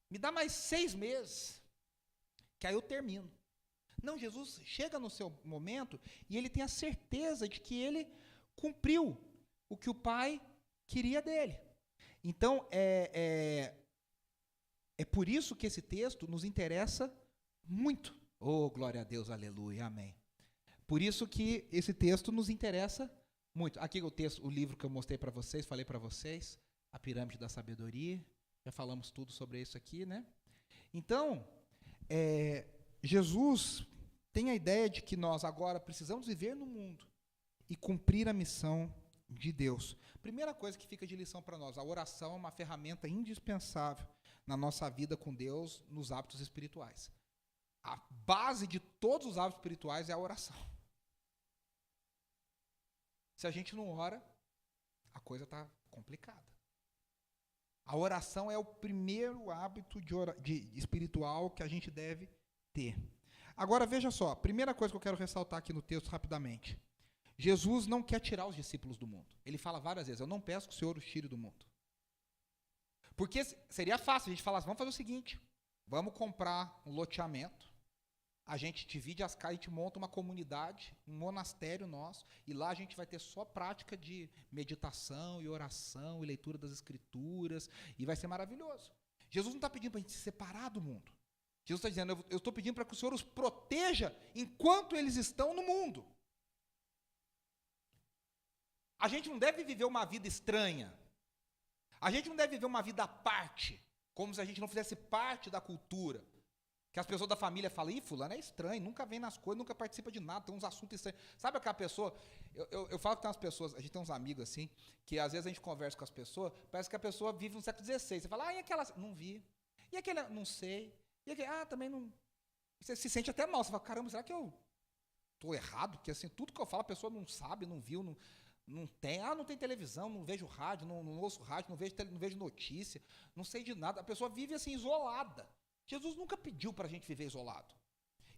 Speaker 1: Me dá mais 6 meses, que aí eu termino. Não, Jesus chega no seu momento e ele tem a certeza de que ele cumpriu o que o Pai queria dele. Então, é por isso que esse texto nos interessa muito. Oh, glória a Deus, aleluia, amém. Por isso que esse texto nos interessa muito. Aqui o livro que eu mostrei para vocês, falei para vocês, A Pirâmide da Sabedoria. Já falamos tudo sobre isso aqui, né? Então, Jesus tem a ideia de que nós agora precisamos viver no mundo e cumprir a missão de Deus. Primeira coisa que fica de lição para nós, a oração é uma ferramenta indispensável na nossa vida com Deus, nos hábitos espirituais. A base de todos os hábitos espirituais é a oração. Se a gente não ora, a coisa está complicada. A oração é o primeiro hábito espiritual que a gente deve ter. Agora, veja só, a primeira coisa que eu quero ressaltar aqui no texto rapidamente. Jesus não quer tirar os discípulos do mundo. Ele fala várias vezes, eu não peço que o Senhor os tire do mundo. Porque seria fácil a gente falar assim, vamos fazer o seguinte, vamos comprar um loteamento, a gente divide as casas, a gente monta uma comunidade, um monastério nosso, e lá a gente vai ter só prática de meditação e oração e leitura das escrituras, e vai ser maravilhoso. Jesus não está pedindo para a gente se separar do mundo. Jesus está dizendo, eu estou pedindo para que o Senhor os proteja enquanto eles estão no mundo. A gente não deve viver uma vida estranha. A gente não deve viver uma vida à parte, como se a gente não fizesse parte da cultura. Que as pessoas da família falam, ih, fulano é estranho, nunca vem nas coisas, nunca participa de nada, tem uns assuntos estranhos. Sabe aquela pessoa, eu falo que tem umas pessoas, a gente tem uns amigos assim, que às vezes a gente conversa com as pessoas, parece que a pessoa vive no século XVI. Você fala, e aquela, não vi. E aquele, não sei. E aquele, também não. Você se sente até mal, você fala, caramba, será que eu estou errado? Porque assim, tudo que eu falo a pessoa não sabe, não viu, não tem. Não tem televisão, não vejo rádio, não ouço rádio, não vejo notícia, não sei de nada. A pessoa vive assim, isolada. Jesus nunca pediu para a gente viver isolado.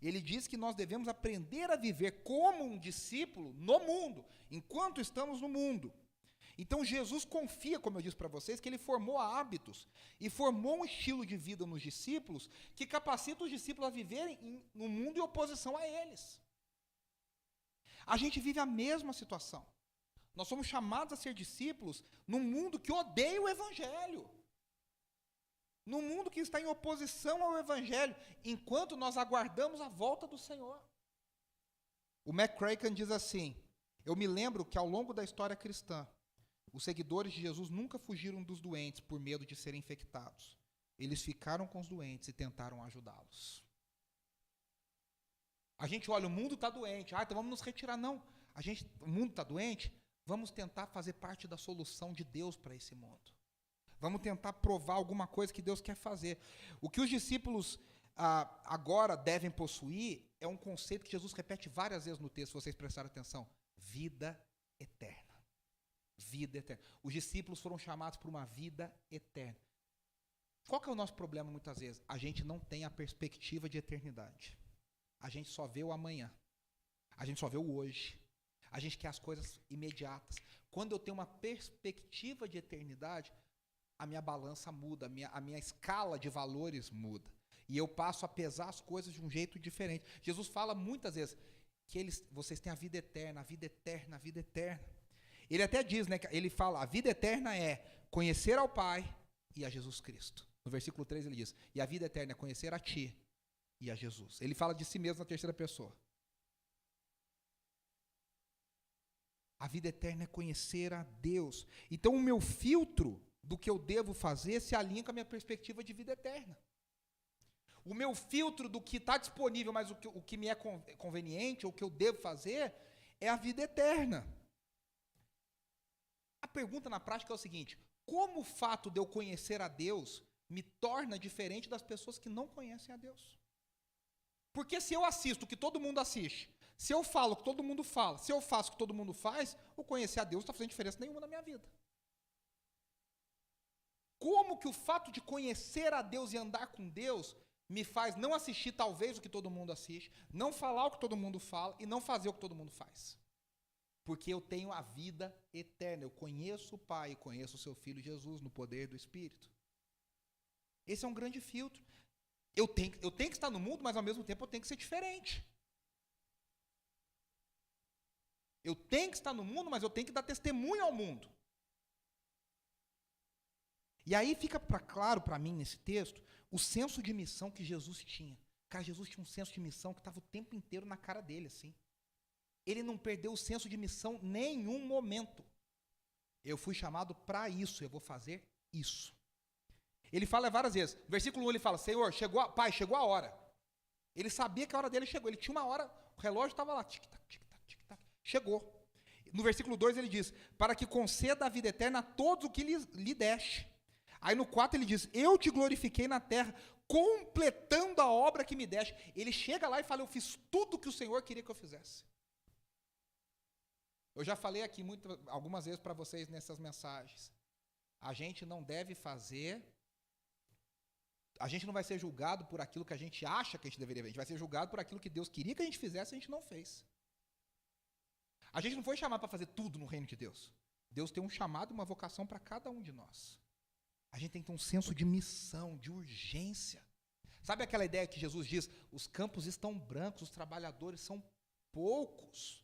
Speaker 1: Ele diz que nós devemos aprender a viver como um discípulo no mundo, enquanto estamos no mundo. Então Jesus confia, como eu disse para vocês, que ele formou hábitos e formou um estilo de vida nos discípulos que capacita os discípulos a viverem no mundo em oposição a eles. A gente vive a mesma situação. Nós somos chamados a ser discípulos num mundo que odeia o Evangelho. Num mundo que está em oposição ao Evangelho, enquanto nós aguardamos a volta do Senhor. O McCracken diz assim, eu me lembro que ao longo da história cristã, os seguidores de Jesus nunca fugiram dos doentes por medo de serem infectados. Eles ficaram com os doentes e tentaram ajudá-los. A gente olha, o mundo está doente, então vamos nos retirar. Não, o mundo está doente, vamos tentar fazer parte da solução de Deus para esse mundo. Vamos tentar provar alguma coisa que Deus quer fazer. O que os discípulos agora devem possuir é um conceito que Jesus repete várias vezes no texto, se vocês prestarem atenção. Vida eterna. Vida eterna. Os discípulos foram chamados para uma vida eterna. Qual que é o nosso problema muitas vezes? A gente não tem a perspectiva de eternidade. A gente só vê o amanhã. A gente só vê o hoje. A gente quer as coisas imediatas. Quando eu tenho uma perspectiva de eternidade, a minha balança muda, a minha escala de valores muda. E eu passo a pesar as coisas de um jeito diferente. Jesus fala muitas vezes que vocês têm a vida eterna, a vida eterna, a vida eterna. Ele até diz, né, ele fala, a vida eterna é conhecer ao Pai e a Jesus Cristo. No versículo 3 ele diz, e a vida eterna é conhecer a ti e a Jesus. Ele fala de si mesmo na terceira pessoa. A vida eterna é conhecer a Deus. Então o meu filtro do que eu devo fazer se alinha com a minha perspectiva de vida eterna. O meu filtro do que está disponível, mas o que me é conveniente, ou o que eu devo fazer, é a vida eterna. A pergunta na prática é o seguinte, como o fato de eu conhecer a Deus me torna diferente das pessoas que não conhecem a Deus? Porque se eu assisto o que todo mundo assiste, se eu falo o que todo mundo fala, se eu faço o que todo mundo faz, o conhecer a Deus não está fazendo diferença nenhuma na minha vida. Como que o fato de conhecer a Deus e andar com Deus me faz não assistir talvez o que todo mundo assiste, não falar o que todo mundo fala e não fazer o que todo mundo faz? Porque eu tenho a vida eterna, eu conheço o Pai e conheço o seu Filho Jesus no poder do Espírito. Esse é um grande filtro. Eu tenho que estar no mundo, mas ao mesmo tempo eu tenho que ser diferente. Eu tenho que estar no mundo, mas eu tenho que dar testemunho ao mundo. E aí fica claro para mim, nesse texto, o senso de missão que Jesus tinha. Cara, Jesus tinha um senso de missão que estava o tempo inteiro na cara dele, assim. Ele não perdeu o senso de missão em nenhum momento. Eu fui chamado para isso, eu vou fazer isso. Ele fala várias vezes. Versículo 1 ele fala, Senhor, Pai, chegou a hora. Ele sabia que a hora dele chegou. Ele tinha uma hora, o relógio estava lá, tic-tac, tic-tac, tic-tac. Chegou. No versículo 2 ele diz, para que conceda a vida eterna a todos o que lhe deste. Aí no 4 ele diz, eu te glorifiquei na terra, completando a obra que me deste. Ele chega lá e fala, eu fiz tudo o que o Senhor queria que eu fizesse. Eu já falei aqui algumas vezes para vocês nessas mensagens. A gente não deve fazer, a gente não vai ser julgado por aquilo que a gente acha que a gente deveria ver. A gente vai ser julgado por aquilo que Deus queria que a gente fizesse e a gente não fez. A gente não foi chamado para fazer tudo no reino de Deus. Deus tem um chamado e uma vocação para cada um de nós. A gente tem que ter um senso de missão, de urgência. Sabe aquela ideia que Jesus diz, os campos estão brancos, os trabalhadores são poucos.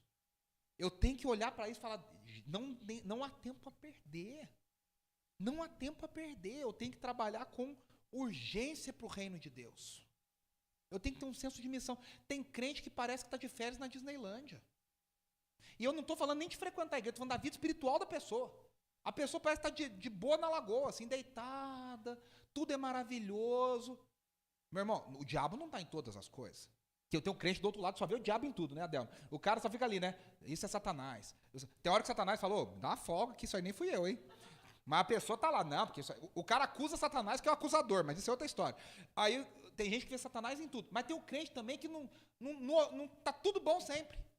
Speaker 1: Eu tenho que olhar para isso e falar, não há tempo a perder. Não há tempo a perder. Eu tenho que trabalhar com urgência para o reino de Deus. Eu tenho que ter um senso de missão. Tem crente que parece que está de férias na Disneylândia. E eu não estou falando nem de frequentar a igreja, estou falando da vida espiritual da pessoa. A pessoa parece estar de boa na lagoa, assim, deitada, tudo é maravilhoso. Meu irmão, o diabo não está em todas as coisas. Que eu tenho um crente do outro lado, só vê o diabo em tudo, né, Adelmo? O cara só fica ali, né? Isso é Satanás. Tem hora que Satanás falou, dá uma folga, que isso aí nem fui eu, hein? Mas a pessoa tá lá, não, porque o cara acusa Satanás, que é o acusador, mas isso é outra história. Aí tem gente que vê Satanás em tudo, mas tem um crente também que não tá tudo bom sempre.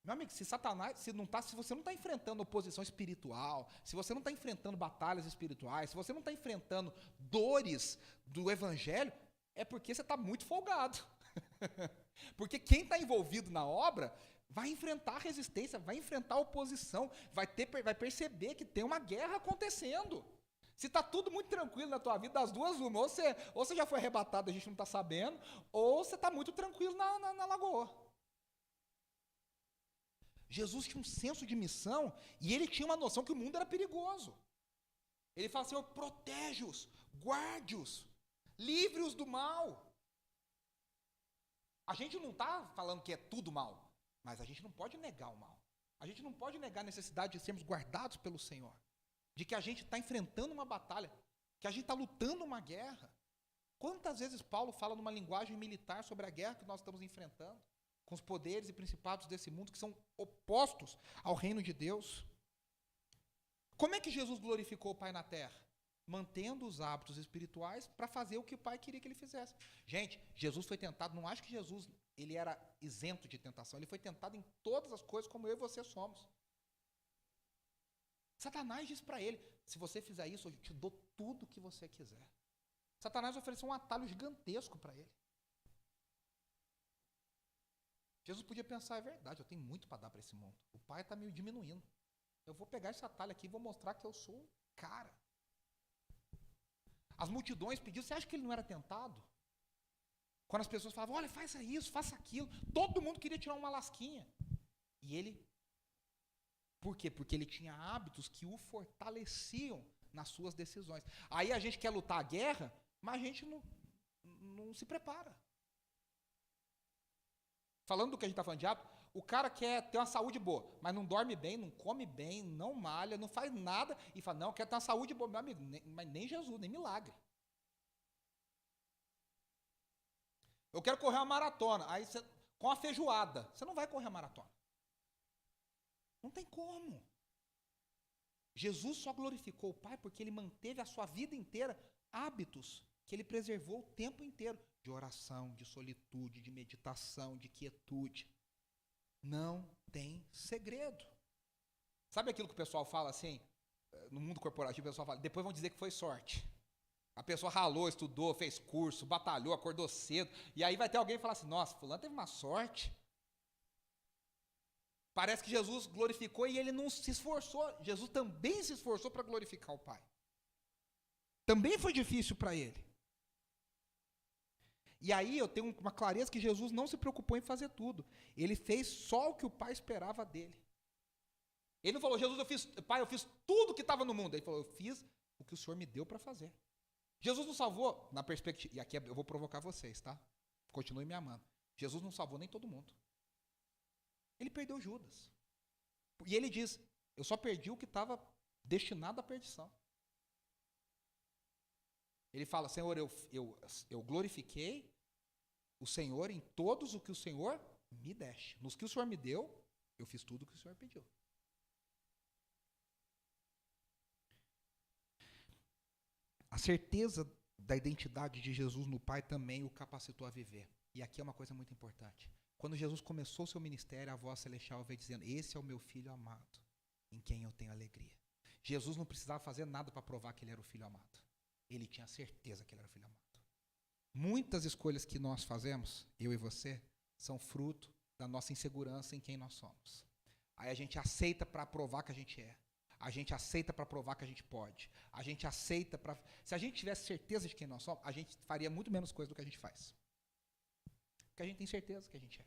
Speaker 1: Meu amigo, se você não está enfrentando oposição espiritual, se você não está enfrentando batalhas espirituais, se você não está enfrentando dores do evangelho, é porque você está muito folgado. Porque quem está envolvido na obra vai enfrentar resistência, vai enfrentar oposição, vai perceber que tem uma guerra acontecendo. Se está tudo muito tranquilo na tua vida, das duas uma, ou você já foi arrebatado, a gente não está sabendo, ou você está muito tranquilo na lagoa. Jesus tinha um senso de missão e ele tinha uma noção que o mundo era perigoso. Ele fala, Senhor, protege-os, guarde-os, livre-os do mal. A gente não está falando que é tudo mal, mas a gente não pode negar o mal. A gente não pode negar a necessidade de sermos guardados pelo Senhor. De que a gente está enfrentando uma batalha, que a gente está lutando uma guerra. Quantas vezes Paulo fala numa linguagem militar sobre a guerra que nós estamos enfrentando? Com os poderes e principados desse mundo que são opostos ao reino de Deus. Como é que Jesus glorificou o Pai na terra? Mantendo os hábitos espirituais para fazer o que o Pai queria que ele fizesse. Gente, Jesus foi tentado, não acho que Jesus ele era isento de tentação, ele foi tentado em todas as coisas como eu e você somos. Satanás disse para ele, se você fizer isso, eu te dou tudo o que você quiser. Satanás ofereceu um atalho gigantesco para ele. Jesus podia pensar, é verdade, eu tenho muito para dar para esse mundo. O Pai está me diminuindo. Eu vou pegar esse atalho aqui e vou mostrar que eu sou o cara. As multidões pediam, você acha que ele não era tentado? Quando as pessoas falavam, olha, faça isso, faça aquilo. Todo mundo queria tirar uma lasquinha. E ele, por quê? Porque ele tinha hábitos que o fortaleciam nas suas decisões. Aí a gente quer lutar a guerra, mas a gente não se prepara. Falando do que a gente está falando de hábito, o cara quer ter uma saúde boa, mas não dorme bem, não come bem, não malha, não faz nada, e fala, não, eu quero ter uma saúde boa. Meu amigo, mas nem Jesus, nem milagre. Eu quero correr uma maratona, aí você, com a feijoada, você não vai correr a maratona. Não tem como. Jesus só glorificou o Pai porque ele manteve a sua vida inteira hábitos que ele preservou o tempo inteiro, de oração, de solitude, de meditação, de quietude. Não tem segredo. Sabe aquilo que o pessoal fala assim, no mundo corporativo, o pessoal fala, depois vão dizer que foi sorte. A pessoa ralou, estudou, fez curso, batalhou, acordou cedo, e aí vai ter alguém que fala assim, nossa, fulano teve uma sorte. Parece que Jesus glorificou e ele não se esforçou. Jesus também se esforçou para glorificar o Pai. Também foi difícil para ele. E aí eu tenho uma clareza que Jesus não se preocupou em fazer tudo. Ele fez só o que o Pai esperava dele. Ele não falou, Jesus, Pai, eu fiz tudo que estava no mundo. Ele falou, eu fiz o que o Senhor me deu para fazer. Jesus não salvou, na perspectiva, e aqui eu vou provocar vocês, tá? Continue me amando. Jesus não salvou nem todo mundo. Ele perdeu Judas. E ele diz, eu só perdi o que estava destinado à perdição. Ele fala, Senhor, eu glorifiquei o Senhor em todos o que o Senhor me deste. Nos que o Senhor me deu, eu fiz tudo o que o Senhor pediu. A certeza da identidade de Jesus no Pai também o capacitou a viver. E aqui é uma coisa muito importante. Quando Jesus começou o seu ministério, a voz celestial veio dizendo: esse é o meu filho amado, em quem eu tenho alegria. Jesus não precisava fazer nada para provar que ele era o filho amado. Ele tinha certeza que ele era o filho amado. Muitas escolhas que nós fazemos, eu e você, são fruto da nossa insegurança em quem nós somos. Aí a gente aceita para provar que a gente é. A gente aceita para provar que a gente pode. A gente aceita para... Se a gente tivesse certeza de quem nós somos, a gente faria muito menos coisa do que a gente faz. Porque a gente tem certeza que a gente é.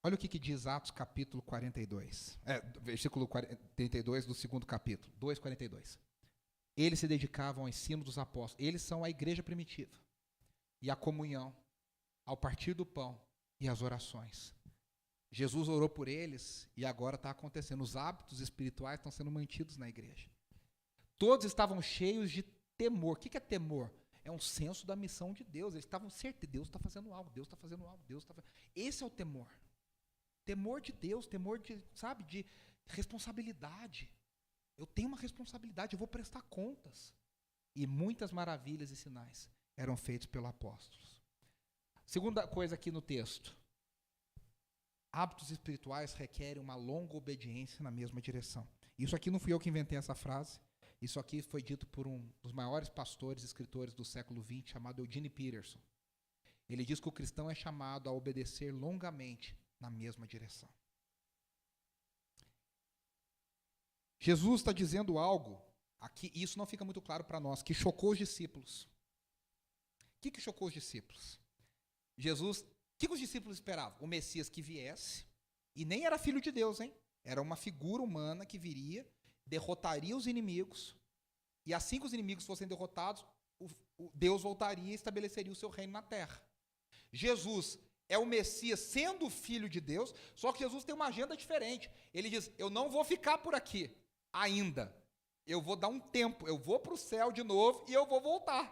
Speaker 1: Olha o que diz Atos capítulo 42. Versículo 42 do segundo capítulo. 2:42. Eles se dedicavam ao ensino dos apóstolos. Eles são a igreja primitiva. E a comunhão, ao partir do pão e as orações. Jesus orou por eles e agora está acontecendo. Os hábitos espirituais estão sendo mantidos na igreja. Todos estavam cheios de temor. O que é temor? É um senso da missão de Deus. Eles estavam certos. Deus está fazendo algo, Deus está fazendo algo, Deus está fazendo... Esse é o temor. Temor de Deus, temor de, sabe, de responsabilidade. Eu tenho uma responsabilidade, eu vou prestar contas. E muitas maravilhas e sinais eram feitos pelos apóstolos. Segunda coisa aqui no texto. Hábitos espirituais requerem uma longa obediência na mesma direção. Isso aqui não fui eu que inventei essa frase. Isso aqui foi dito por um dos maiores pastores e escritores do século XX, chamado Eugene Peterson. Ele diz que o cristão é chamado a obedecer longamente na mesma direção. Jesus está dizendo algo aqui, e isso não fica muito claro para nós, que chocou os discípulos. O que chocou os discípulos? Jesus, o que os discípulos esperavam? O Messias que viesse, e nem era filho de Deus, hein? Era uma figura humana que viria, derrotaria os inimigos, e assim que os inimigos fossem derrotados, Deus voltaria e estabeleceria o seu reino na terra. Jesus é o Messias sendo filho de Deus, só que Jesus tem uma agenda diferente. Ele diz: eu não vou ficar por aqui ainda. Eu vou dar um tempo, eu vou para o céu de novo e eu vou voltar.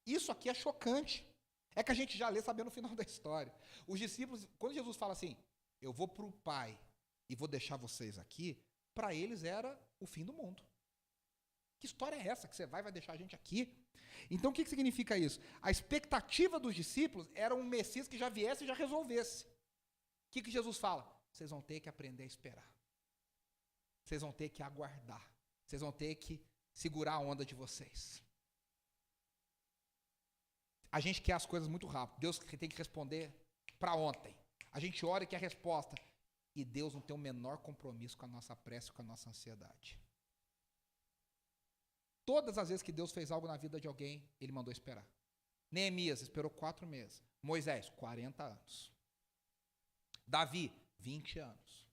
Speaker 1: Isso aqui é chocante. É que a gente já lê sabendo o final da história. Os discípulos, quando Jesus fala assim, eu vou para o Pai e vou deixar vocês aqui, para eles era o fim do mundo. Que história é essa que você vai deixar a gente aqui? Então, o que significa isso? A expectativa dos discípulos era um Messias que já viesse e já resolvesse. O que Jesus fala? Vocês vão ter que aprender a esperar. Vocês vão ter que aguardar. Vocês vão ter que segurar a onda de vocês. A gente quer as coisas muito rápido. Deus tem que responder para ontem. A gente ora e quer a resposta. E Deus não tem o menor compromisso com a nossa pressa e com a nossa ansiedade. Todas as vezes que Deus fez algo na vida de alguém, Ele mandou esperar. Neemias esperou 4 meses. Moisés, 40 anos. Davi, 20 anos.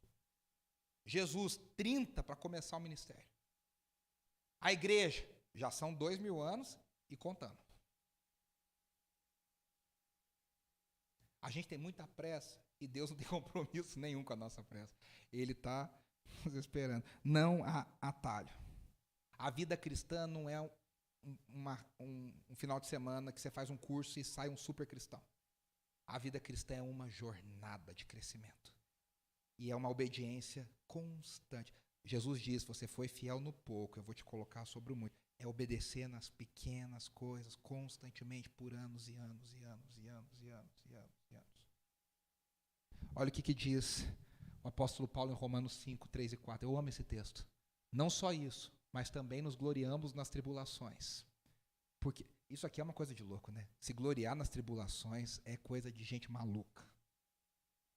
Speaker 1: Jesus, 30 para começar o ministério. A igreja, já são 2000 anos e contando. A gente tem muita pressa e Deus não tem compromisso nenhum com a nossa pressa. Ele está nos esperando. Não há atalho. A vida cristã não é um final de semana que você faz um curso e sai um super cristão. A vida cristã é uma jornada de crescimento. E é uma obediência constante. Jesus diz, você foi fiel no pouco, eu vou te colocar sobre o muito. É obedecer nas pequenas coisas, constantemente, por anos e anos e anos e anos e anos e anos e anos. Olha o que diz o apóstolo Paulo em Romanos 5, 3 e 4. Eu amo esse texto. Não só isso, mas também nos gloriamos nas tribulações. Porque isso aqui é uma coisa de louco, né? Se gloriar nas tribulações é coisa de gente maluca,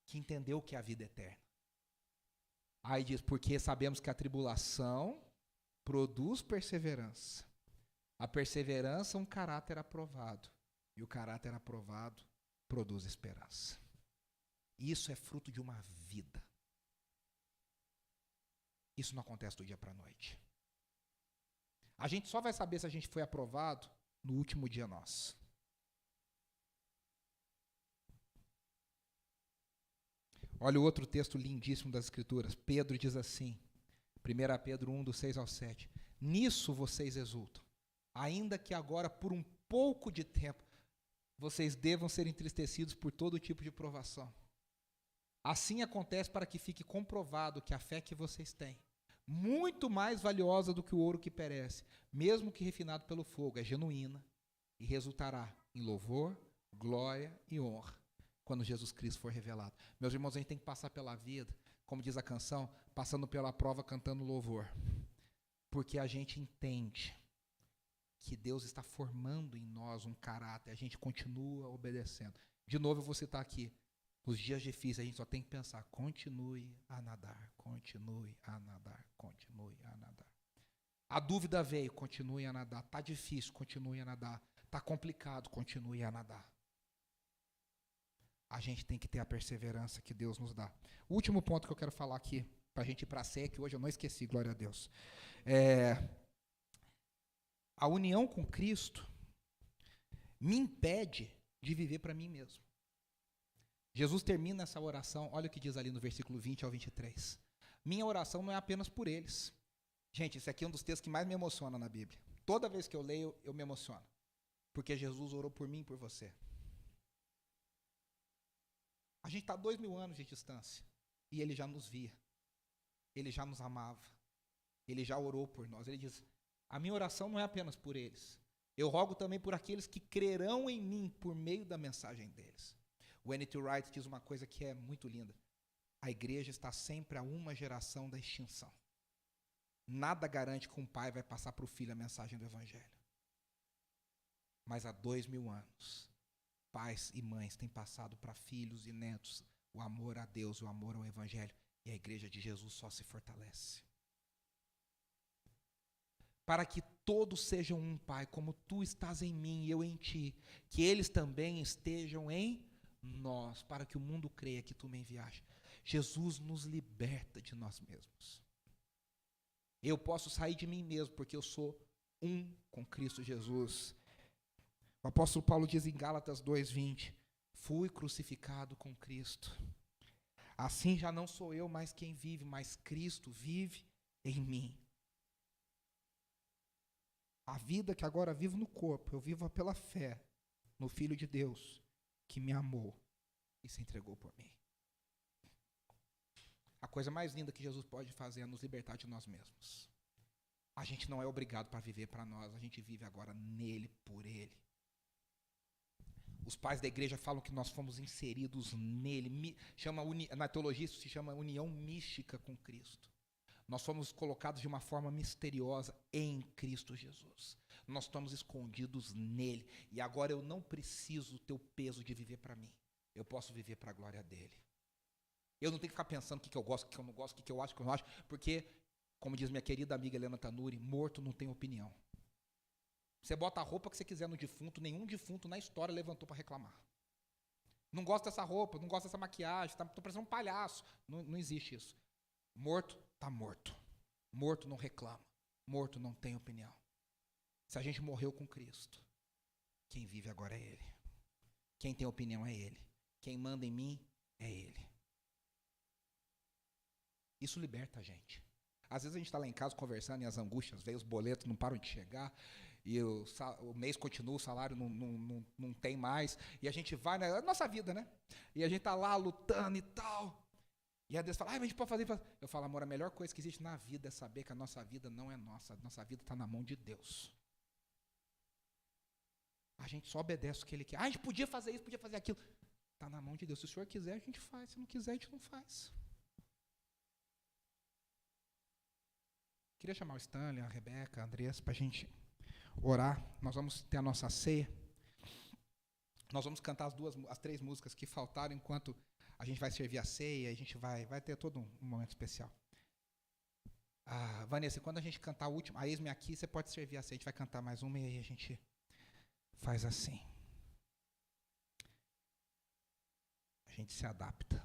Speaker 1: que entendeu o que é a vida eterna. Aí diz, porque sabemos que a tribulação produz perseverança. A perseverança é um caráter aprovado. E o caráter aprovado produz esperança. Isso é fruto de uma vida. Isso não acontece do dia para a noite. A gente só vai saber se a gente foi aprovado no último dia nosso. Olha o outro texto lindíssimo das Escrituras. Pedro diz assim, 1 Pedro 1, do 6 ao 7. Nisso vocês exultam, ainda que agora por um pouco de tempo vocês devam ser entristecidos por todo tipo de provação. Assim acontece para que fique comprovado que a fé que vocês têm muito mais valiosa do que o ouro que perece, mesmo que refinado pelo fogo, é genuína e resultará em louvor, glória e honra quando Jesus Cristo for revelado. Meus irmãos, a gente tem que passar pela vida, como diz a canção, passando pela prova cantando louvor, porque a gente entende que Deus está formando em nós um caráter, a gente continua obedecendo. De novo eu vou citar aqui, nos dias difíceis a gente só tem que pensar, continue a nadar, continue a nadar, continue a nadar. A dúvida veio, continue a nadar. Está difícil, continue a nadar. Está complicado, continue a nadar. A gente tem que ter a perseverança que Deus nos dá. O último ponto que eu quero falar aqui, para a gente ir para a ceia, que hoje eu não esqueci, glória a Deus. A união com Cristo me impede de viver para mim mesmo. Jesus termina essa oração, olha o que diz ali no versículo 20 ao 23. Minha oração não é apenas por eles. Gente, esse aqui é um dos textos que mais me emociona na Bíblia. Toda vez que eu leio, eu me emociono. Porque Jesus orou por mim e por você. A gente está 2000 anos de distância. E Ele já nos via. Ele já nos amava. Ele já orou por nós. Ele diz, a minha oração não é apenas por eles. Eu rogo também por aqueles que crerão em mim por meio da mensagem deles. O N.T. Wright diz uma coisa que é muito linda. A igreja está sempre a uma geração da extinção. Nada garante que um pai vai passar para o filho a mensagem do Evangelho. Mas há 2000 anos, pais e mães têm passado para filhos e netos o amor a Deus, o amor ao Evangelho. E a igreja de Jesus só se fortalece. Para que todos sejam um, Pai, como Tu estás em mim e eu em Ti, que eles também estejam em nós, para que o mundo creia que Tu me enviaste. Jesus nos liberta de nós mesmos. Eu posso sair de mim mesmo, porque eu sou um com Cristo Jesus. O apóstolo Paulo diz em Gálatas 2:20, fui crucificado com Cristo. Assim já não sou eu mais quem vive, mas Cristo vive em mim. A vida que agora vivo no corpo, eu vivo pela fé no Filho de Deus, que me amou e se entregou por mim. A coisa mais linda que Jesus pode fazer é nos libertar de nós mesmos. A gente não é obrigado para viver para nós, a gente vive agora nele, por ele. Os pais da igreja falam que nós fomos inseridos nele. Na teologia isso se chama união mística com Cristo. Nós fomos colocados de uma forma misteriosa em Cristo Jesus. Nós estamos escondidos nele. E agora eu não preciso ter o peso de viver para mim. Eu posso viver para a glória dele. Eu não tenho que ficar pensando o que eu gosto, o que eu não gosto, o que eu acho, o que eu não acho. Porque, como diz minha querida amiga Helena Tanuri, morto não tem opinião. Você bota a roupa que você quiser no defunto, nenhum defunto na história levantou para reclamar. Não gosto dessa roupa, não gosto dessa maquiagem, estou parecendo um palhaço. Não existe isso. Morto, está morto. Morto não reclama. Morto não tem opinião. Se a gente morreu com Cristo, quem vive agora é Ele. Quem tem opinião é Ele. Quem manda em mim é Ele. Isso liberta a gente. Às vezes a gente está lá em casa conversando e as angústias vêm, os boletos não param de chegar, e o mês continua, o salário não tem mais, e a gente vai na nossa vida, né? E a gente está lá lutando e tal. E a Deus fala, mas a gente pode fazer. Eu falo, amor, a melhor coisa que existe na vida é saber que a nossa vida não é nossa. A nossa vida está na mão de Deus. A gente só obedece o que Ele quer. A gente podia fazer isso, podia fazer aquilo. Está na mão de Deus. Se o Senhor quiser, a gente faz. Se não quiser, a gente não faz. Queria chamar o Stanley, a Rebeca, a Andressa, para a gente orar. Nós vamos ter a nossa ceia. Nós vamos cantar as 3 músicas que faltaram enquanto a gente vai servir a ceia, a gente vai ter todo um momento especial. Vanessa, quando a gente cantar a última, a Eis-me aqui, você pode servir a ceia, a gente vai cantar mais uma e aí a gente faz assim. A gente se adapta.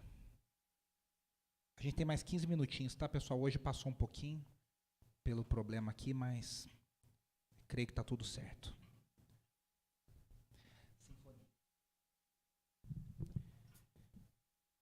Speaker 1: A gente tem mais 15 minutinhos, tá, pessoal? Hoje passou um pouquinho pelo problema aqui, mas creio que está tudo certo.